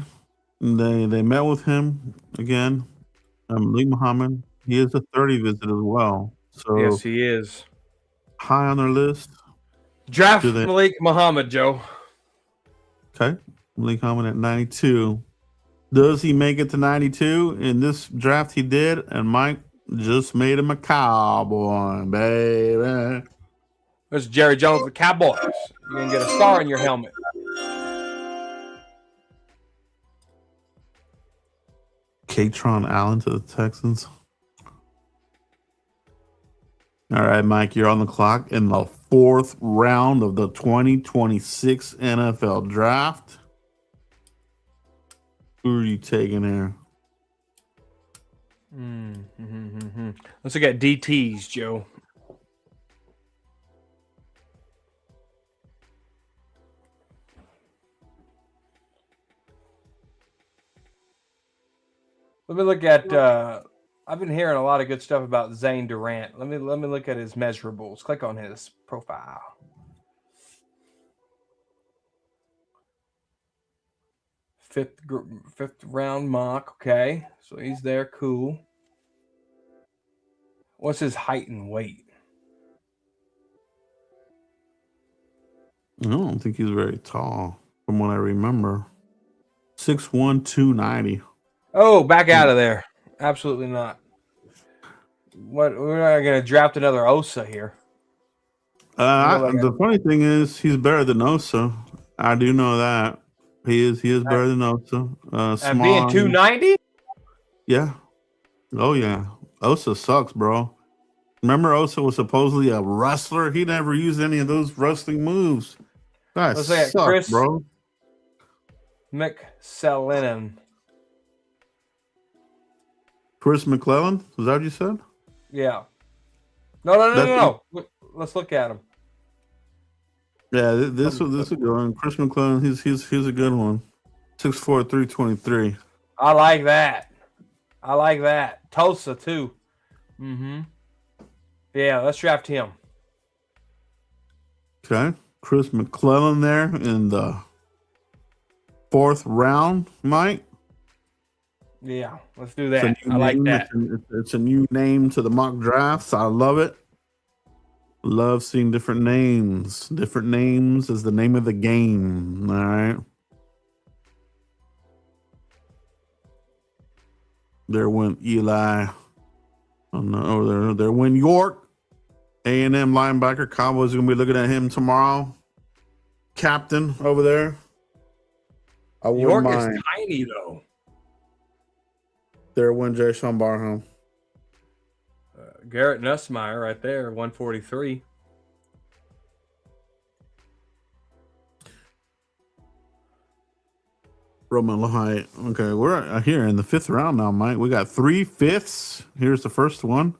They met with him again. Malik Muhammad. He is a 30 visit as well. So Yes, he is. high on their list. Draft Malik Muhammad, Joe. Okay. Malik Muhammad at 92. Does he make it to 92? In this draft he did, and Mike just made him a Cowboy, baby. There's Jerry Jones, the Cowboys. You're going to get a star in your helmet. Katron Allen to the Texans. All right, Mike, you're on the clock in the 4th round of the 2026 NFL Draft. Who are you taking there? Let's look at DTs, Joe. Let me look at. I've been hearing a lot of good stuff about Zane Durant. Let me look at his measurables. Click on his profile. Fifth round mock. Okay, so he's there. Cool. What's his height and weight? I don't think he's very tall, from what I remember. 6'1", 290. Oh, back out of there. Absolutely not. What? We're not going to draft another Osa here. The funny thing is, he's better than Osa. I do know that. He is better than Osa. And being 290? Yeah. Oh, yeah. Osa sucks, bro. Remember Osa was supposedly a wrestler? He never used any of those wrestling moves. That sucks, Chris bro. McSellin. Chris McClellan? Is that what you said? Yeah. No. Let's look at him. Yeah, this was a good one. Chris McClellan, he's a good one. 6'4", 323. I like that. Tulsa too. Yeah, let's draft him. Okay. Chris McClellan there in the 4th round, Mike. Yeah, let's do that. I like that. It's a new name to the mock drafts. I love it. Love seeing different names. Different names is the name of the game. All right. There went Eli. Oh no, there went York. A&M linebacker. Cowboys are gonna be looking at him tomorrow. Captain over there. York is tiny though. There went Jayshon Barham. Garrett Nussmeier right there, 143. Roman Lahite. Okay, we're here in the 5th round now, Mike. We got 3 5ths. Here's the first one.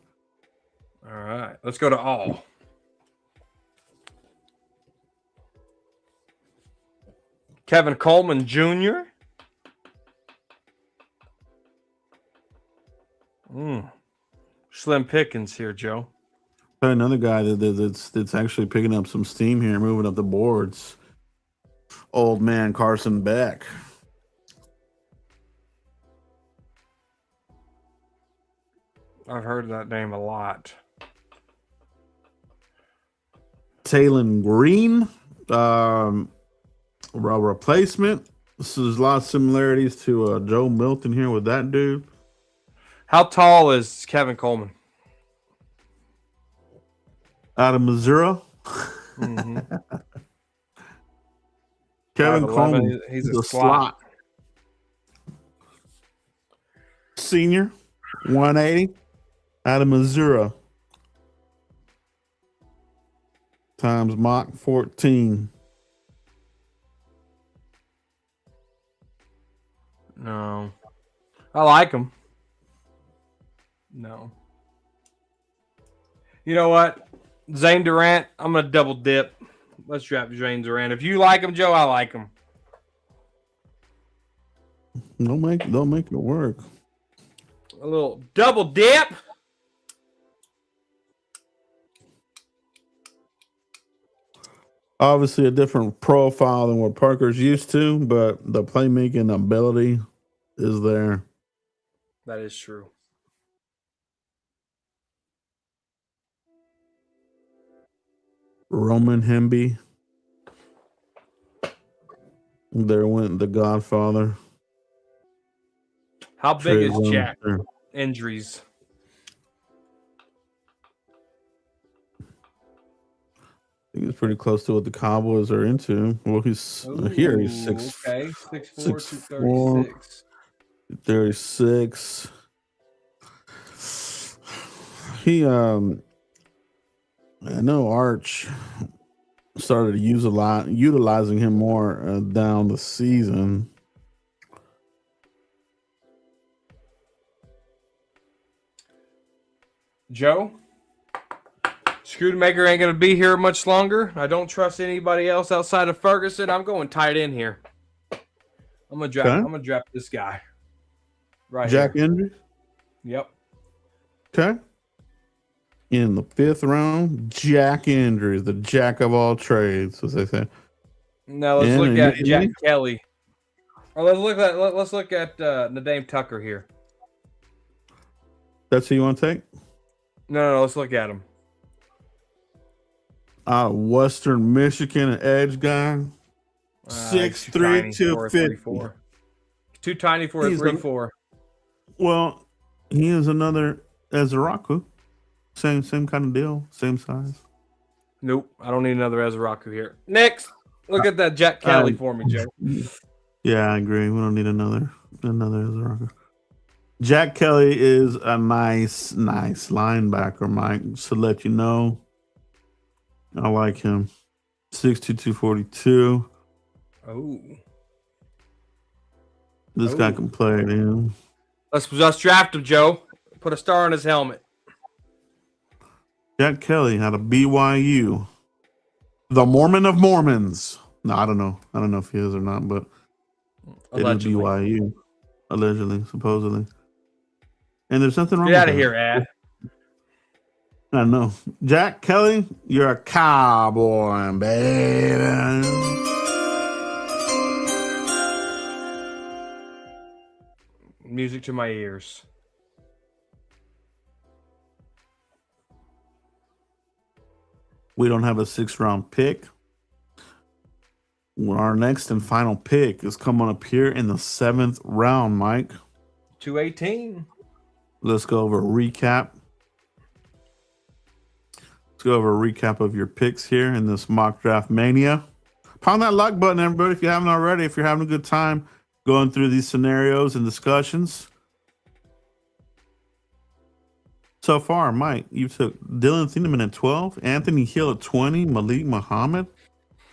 All right, let's go to all. Kevin Coleman Jr. Slim Pickens here, Joe. Another guy that's actually picking up some steam here, moving up the boards. Old man Carson Beck. I've heard that name a lot. Taylon Green, replacement. There's a lot of similarities to Joe Milton here with that dude. How tall is Kevin Coleman? Out of Missouri. Kevin Coleman, he's a slot. Senior 180 out of Missouri. Times Mach 14. No. I like him. No. You know what? Zane Durant, I'm going to double dip. Let's draft Zane Durant. If you like him, Joe, I like him. Don't make it work. A little double dip. Obviously a different profile than what Parker's used to, but the playmaking ability is there. That is true. Roman Hemby. There went the Godfather. How big is Jack? There. Injuries. I think it's pretty close to what the Cowboys are into. Well, he's here. He's 6'4", okay. 6'4", 236. 36. He I know Arch started to utilizing him more down the season. Joe, Screwmaker ain't gonna be here much longer. I don't trust anybody else outside of Ferguson. I'm going tight end here. I'm gonna draft. Okay. I'm gonna draft this guy. Right. Jack here. Andrews. Yep. Okay. In the 5th round, Jack Andrews, the jack of all trades, as they say. Now let's look at Jack Kelly. Or let's look at Nadeem Tucker here. That's who you want to take? No, let's look at him. Western Michigan, an edge guy. 6'3", 250. Too tiny for a 3-4. Well, he is another Ezraku. Same kind of deal. Same size. Nope. I don't need another Ezraku here. Next. Look at that Jack Kelly for me, Joe. Yeah, I agree. We don't need another Ezraku. Jack Kelly is a nice linebacker, Mike. Just to let you know. I like him. 6'2", 242. Oh. This guy can play, man. Let's draft him, Joe. Put a star on his helmet. Jack Kelly out of BYU. The Mormon of Mormons. No, I don't know. I don't know if he is or not, but Allegedly. it is BYU. Allegedly, supposedly. And there's nothing wrong Get with out of that. here, Ad. I know. Jack Kelly, you're a cowboy, baby. Music to my ears. We don't have a 6th-round pick. Our next and final pick is coming up here in the 7th round, Mike. 218. Let's go over a recap. Let's go over a recap of your picks here in this mock draft mania. Pound that like button, everybody, if you haven't already. If you're having a good time going through these scenarios and discussions. So far, Mike, you took Dylan Thieneman at 12, Anthony Hill at 20, Malik Muhammad,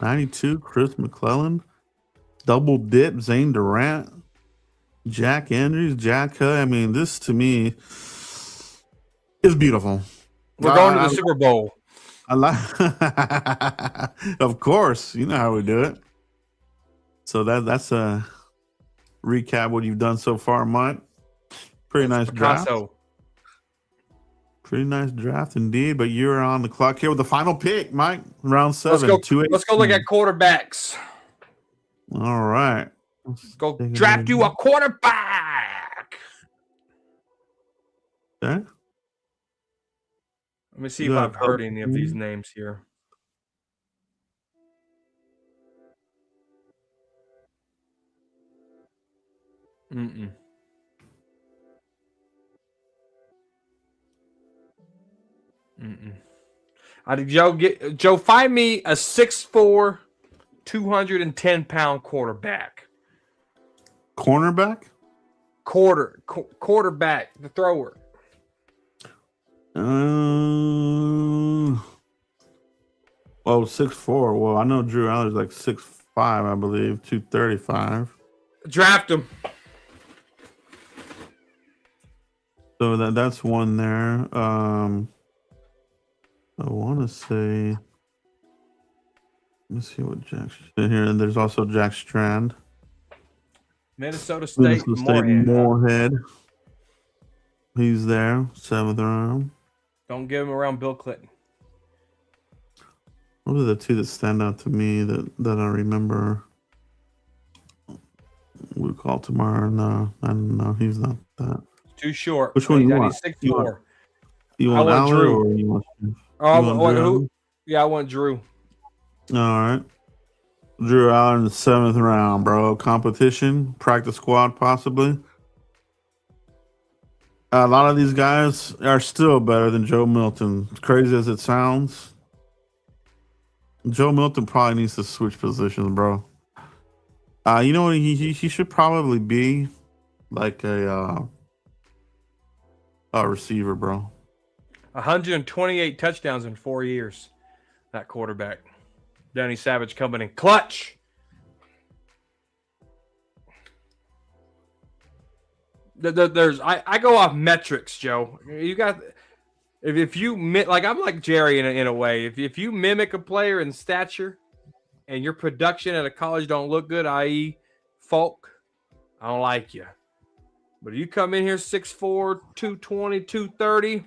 92, Chris McClellan, double dip, Zane Durant, Jack Andrews, Jack Kelly. I mean, this to me is beautiful. We're going to the Super Bowl. I like, of course, you know how we do it. So that's a recap what you've done so far, Mike. Pretty nice draft. Pretty nice draft indeed, but you're on the clock here with the final pick, Mike. Round 7. Let's go look at quarterbacks. All right. Let's go draft you a quarterback. Okay. Let me see if I've heard any of these names here. Mm-mm. Joe, find me a 6'4", 210-pound quarterback. Cornerback? Quarterback, the thrower. Oh, 6'4". Well, I know Drew Allen's like 6'5", I believe, 235. Draft him. So that's one there. I want to say. Let's see what Jack's in here. And there's also Jack Strand. Minnesota State, Moorhead. Moorhead. He's there, 7th round. Don't give him around Bill Clinton. What are the two that stand out to me that I remember? We'll call tomorrow. No, I don't know. He's not that. Too short. Which one you want? 6'4". You want I want Allen Drew. or you want? Oh, you want who? Yeah, I want Drew. All right. Drew Allen, 7th round, bro. Competition, practice squad, possibly. A lot of these guys are still better than Joe Milton. As crazy as it sounds, Joe Milton probably needs to switch positions, bro. You know what? He should probably be like a receiver, bro. 128 touchdowns in 4 years. That quarterback. Danny Savage coming in clutch. I go off metrics, Joe. You got if you like I'm like Jerry in a way. If you mimic a player in stature and your production at a college don't look good, i.e. Folk, I don't like you. But you come in here 6'4", 220, 230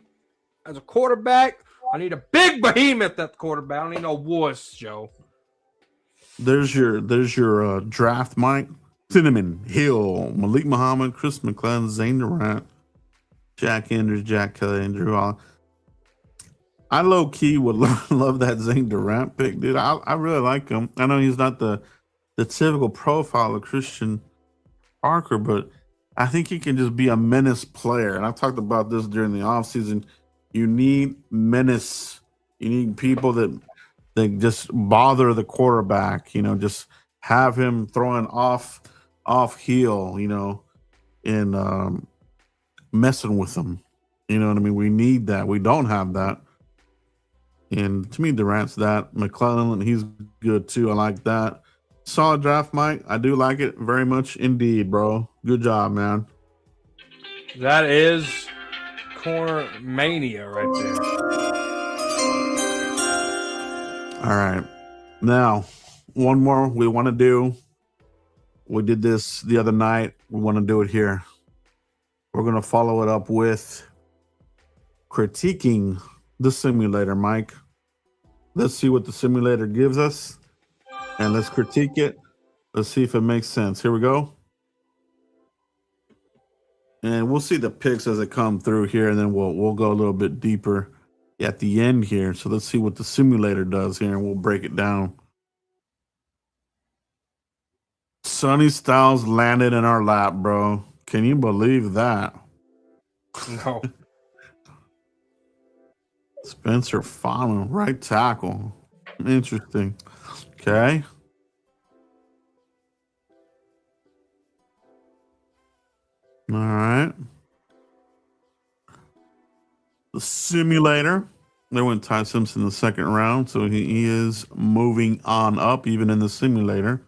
as a quarterback, I need a big behemoth at the quarterback. I don't need no wuss, Joe. There's your draft, Mike. Cinnamon Hill, Malik Muhammad, Chris McClellan, Zane Durant, Jack Andrews, Jack Kelly, and Drew Allen. I low key would love that Zane Durant pick, dude. I really like him. I know he's not the typical profile of Christian Parker, but I think he can just be a menace player. And I've talked about this during the offseason. You need menace. You need people that just bother the quarterback. You know, just have him throwing off heel. You know, and messing with them. You know what I mean? We need that. We don't have that. And to me, Durant's that. McClellan, he's good too. I like that. Solid draft, Mike. I do like it very much indeed, bro. Good job, man. That is corner mania right there. All right. Now, one more we want to do. We did this the other night. We want to do it here. We're going to follow it up with critiquing the simulator, Mike. Let's see what the simulator gives us. And let's critique it. Let's see if it makes sense. Here we go. And we'll see the picks as they come through here, and then we'll go a little bit deeper at the end here. So let's see what the simulator does here, and we'll break it down. Sonny Styles landed in our lap, bro. Can you believe that? No. Spencer Fano, right tackle. Interesting. Okay. All right. The simulator. They went Ty Simpson in the second round, so he is moving on up even in the simulator.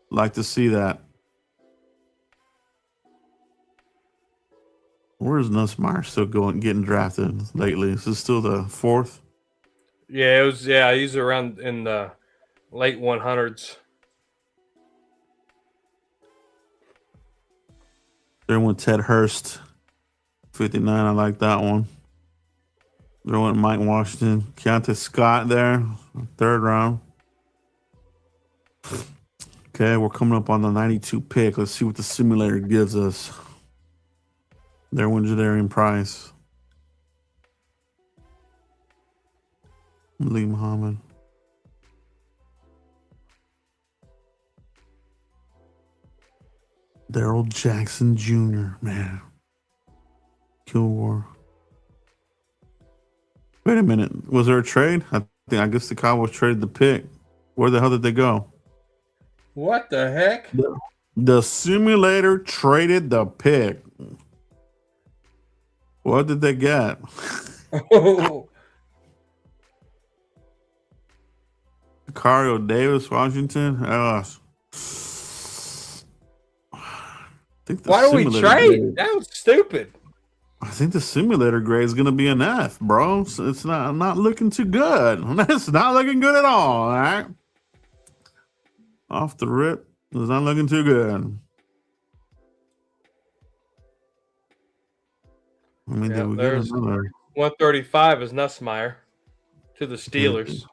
Like to see that. Where's Nussmeier still getting drafted lately? Is this still the fourth? Yeah, it was. Yeah, he's around in the late 100s. There went Ted Hurst, 59. I like that one. There went Mike Washington, Keontae Scott there, third round. Okay, we're coming up on the 92 pick. Let's see what the simulator gives us. There went Jadarian Price. Lee Muhammad. Darrell Jackson Jr., man. Kilgore. Wait a minute. Was there a trade? I guess the Cowboys traded the pick. Where the hell did they go? What the heck? The simulator traded the pick. What did they get? Oh, Cario Davis, Washington. I think the why do we simulator trade? grade. That was stupid. I think the simulator grade is gonna be an F, bro. So it's not looking too good. It's not looking good at all. All right. Off the rip, it's not looking too good. I mean, did Yeah, we get there's another? 135 is Nussmeyer to the Did, Steelers.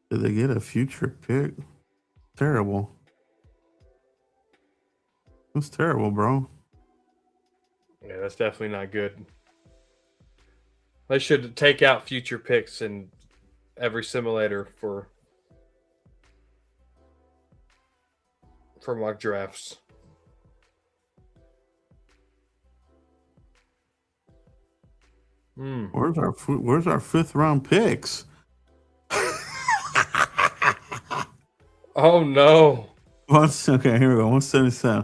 did they get a future pick? Terrible. That's terrible, bro. Yeah, that's definitely not good. They should take out future picks in every simulator for mock drafts. Where's our fifth round picks? Oh no. Okay, here we go. 177.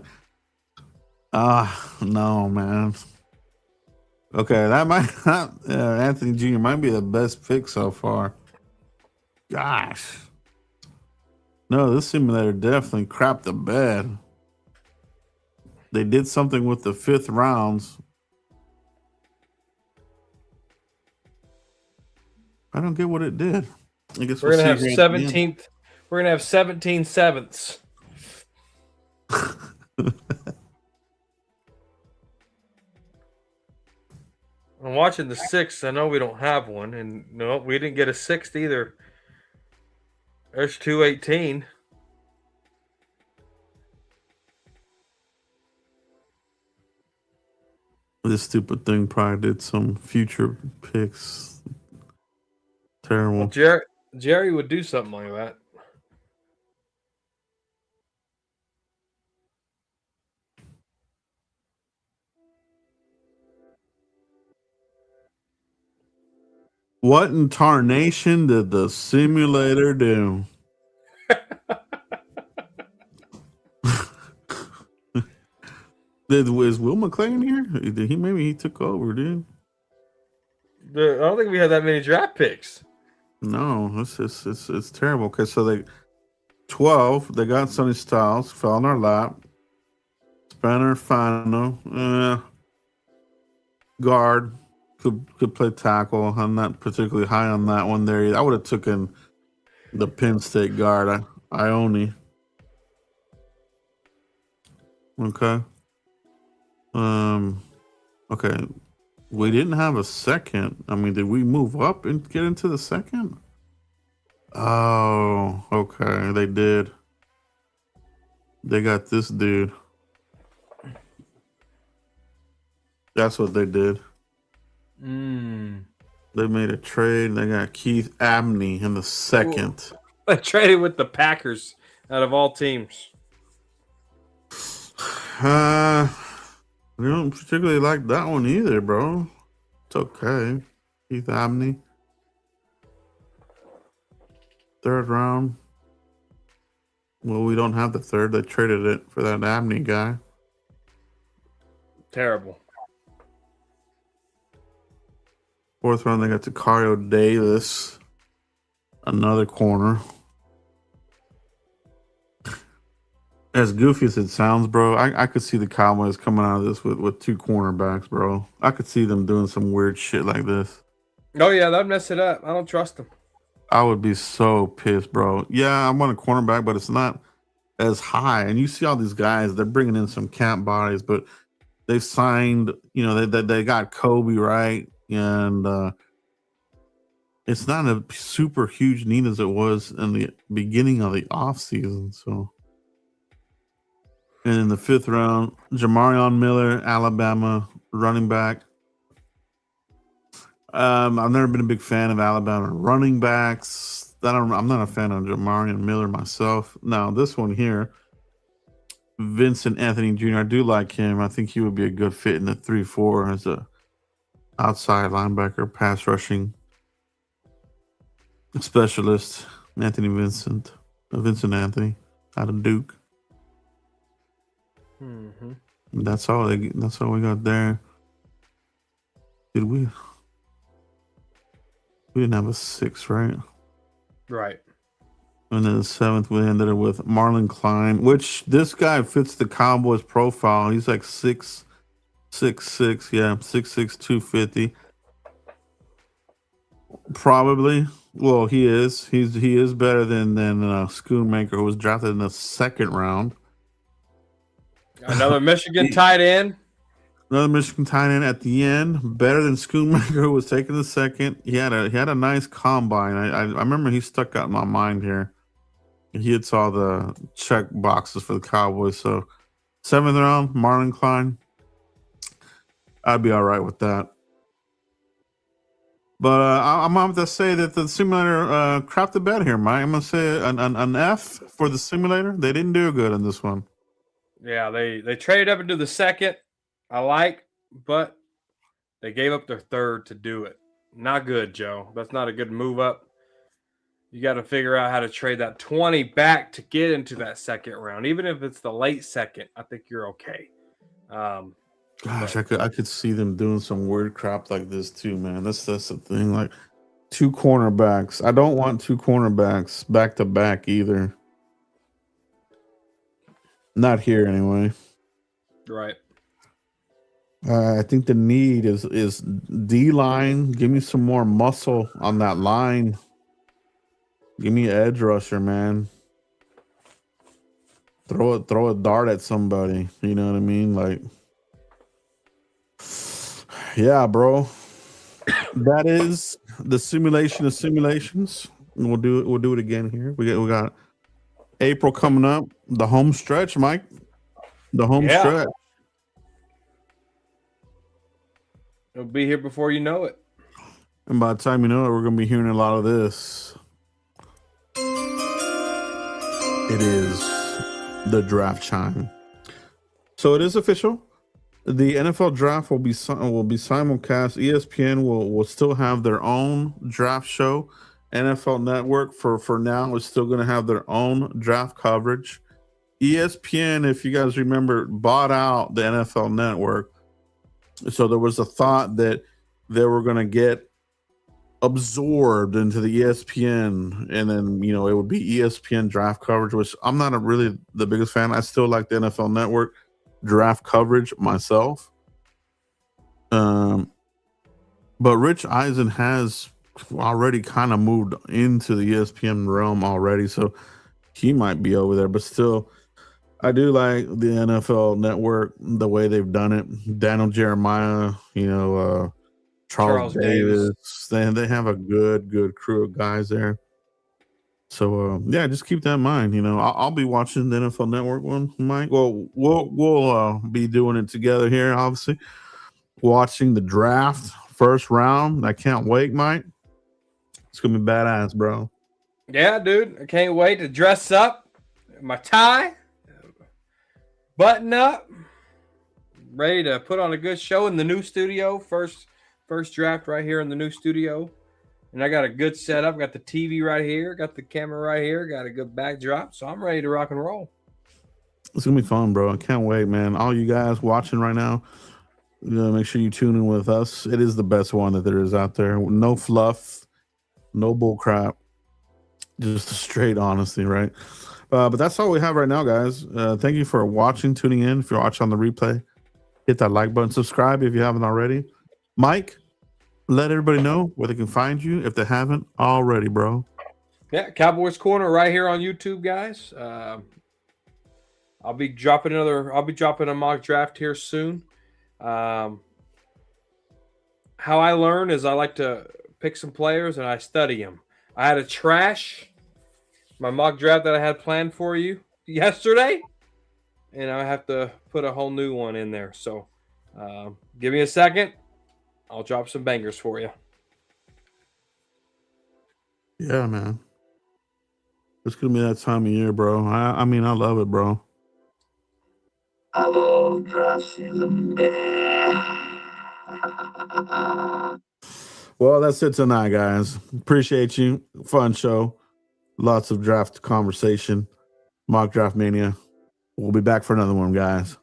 No, man. Okay, that might Anthony Jr. might be the best pick so far. Gosh. No, this simulator definitely crapped the bed. They did something with the fifth rounds. I don't get what it did. I guess We're we'll gonna have see here at the end. 17th. We're gonna have 17 sevenths. I'm watching the sixth. I know we don't have one, and no, we didn't get a sixth either. There's 218. This stupid thing probably did some future picks. Terrible. Well, Jerry would do something like that. What in tarnation did the simulator do? Is Will McClain here? Did he maybe he took over, dude? I don't think we have that many draft picks. No, it's terrible. Okay, so they 12, they got Sonny Styles, fell in our lap. Spanner Fano, guard, could play tackle. I'm not particularly high on that one there. I would have taken the Penn State guard, Ione. Okay. Okay. We didn't have a second. I mean, did we move up and get into the second? Oh, okay. They did. They got this dude. That's what they did. They made a trade. They got Keith Abney in the second. I traded with the Packers out of all teams. I don't particularly like that one either, bro. It's okay. Keith Abney. Third round. Well, we don't have the third. They traded it for that Abney guy. Terrible. Fourth round, they got Tacario Davis. Another corner. As goofy as it sounds, bro, I could see the Cowboys coming out of this with two cornerbacks, bro. I could see them doing some weird shit like this. Oh, yeah, that'd mess it up. I don't trust them. I would be so pissed, bro. Yeah, I want a cornerback, but it's not as high. And you see all these guys, they're bringing in some camp bodies, but they've signed, you know, they got Kobe, right? And it's not a super huge need as it was in the beginning of the offseason, so... And in the fifth round, Jamarion Miller, Alabama running back. I've never been a big fan of Alabama running backs. I'm not a fan of Jamarion Miller myself. Now, this one here, Vincent Anthony Jr., I do like him. I think he would be a good fit in the 3-4 as a outside linebacker, pass rushing specialist. Vincent Anthony out of Duke. That's all we got there. Did we? We didn't have a 6, right? Right. And then the 7th, we ended it with Marlon Klein, which this guy fits the Cowboys profile. He's like 6'6", yeah, 6'6", 250. Probably. Well, he is. He is better than Schoonmaker, who was drafted in the 2nd round. Another Michigan tight end. Another Michigan tight end at the end, better than Schoonmaker, who was taken the 2nd. He had a nice combine. I remember he stuck out in my mind here. He had saw the check boxes for the Cowboys. So 7th round, Marlon Klein. I'd be all right with that. But I'm going to say that the simulator crapped the bed here, Mike. I'm going to say an F for the simulator. They didn't do good in this one. Yeah, they traded up into the 2nd. I like, but they gave up their 3rd to do it. Not good, Joe. That's not a good move up. You got to figure out how to trade that 20 back to get into that 2nd round. Even if it's the late 2nd, I think you're okay. Gosh, I could see them doing some weird crap like this too, man. That's the thing. Like 2 cornerbacks. I don't want 2 cornerbacks back to back either. Not here anyway. Right. I think the need is D line. Give me some more muscle on that line. Give me an edge rusher, man. Throw a dart at somebody. You know what I mean? Like, yeah, bro. That is the simulation of simulations. We'll do it again here. We got April coming up. The home stretch, Mike. The home stretch. It'll be here before you know it. And by the time you know it, we're going to be hearing a lot of this. It is the draft chime. So it is official. The NFL draft will be simulcast. ESPN will still have their own draft show. NFL Network for now is still going to have their own draft coverage. ESPN, if you guys remember, bought out the NFL Network. So there was a thought that they were going to get absorbed into the ESPN, and then it would be ESPN draft coverage, which I'm not really the biggest fan. I still like the NFL Network draft coverage myself. But Rich Eisen has already kind of moved into the ESPN realm already, so he might be over there. But still, I do like the NFL Network, the way they've done it. Daniel Jeremiah, Charles Davis. They have a good crew of guys there. So yeah, just keep that in mind. I'll be watching the NFL Network one, Mike. Well, we'll be doing it together here, obviously. Watching the draft first round. I can't wait, Mike. It's gonna be badass, bro. Yeah, dude. I can't wait to dress up. My tie. Button up, ready to put on a good show in the new studio. First draft right here in the new studio, and I got a good setup. Got the TV right here, got the camera right here, got a good backdrop, so I'm ready to rock and roll. It's gonna be fun, bro. I can't wait, man. All you guys watching right now, make sure you tune in with us. It is the best one that there is out there. No fluff, no bull crap, just straight honesty, right? But that's all we have right now, guys. Thank you for watching, tuning in. If you're watching on the replay, hit that like button. Subscribe if you haven't already. Mike, let everybody know where they can find you if they haven't already, bro. Yeah, Cowboys Corner right here on YouTube, guys. I'll be dropping a mock draft here soon. How I learn is I like to pick some players and I study them. I had to trash my mock draft that I had planned for you yesterday, and I have to put a whole new one in there. So give me a second. I'll drop some bangers for you. Yeah, man. It's going to be that time of year, bro. I mean, I love it, bro. I love draft season, man. Well, that's it tonight, guys. Appreciate you. Fun show. Lots of draft conversation. Mock Draft Mania. We'll be back for another one, guys.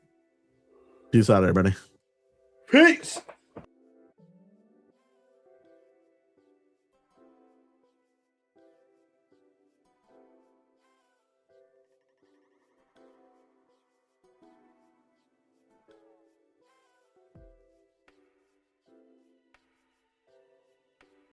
Peace out, everybody. Peace.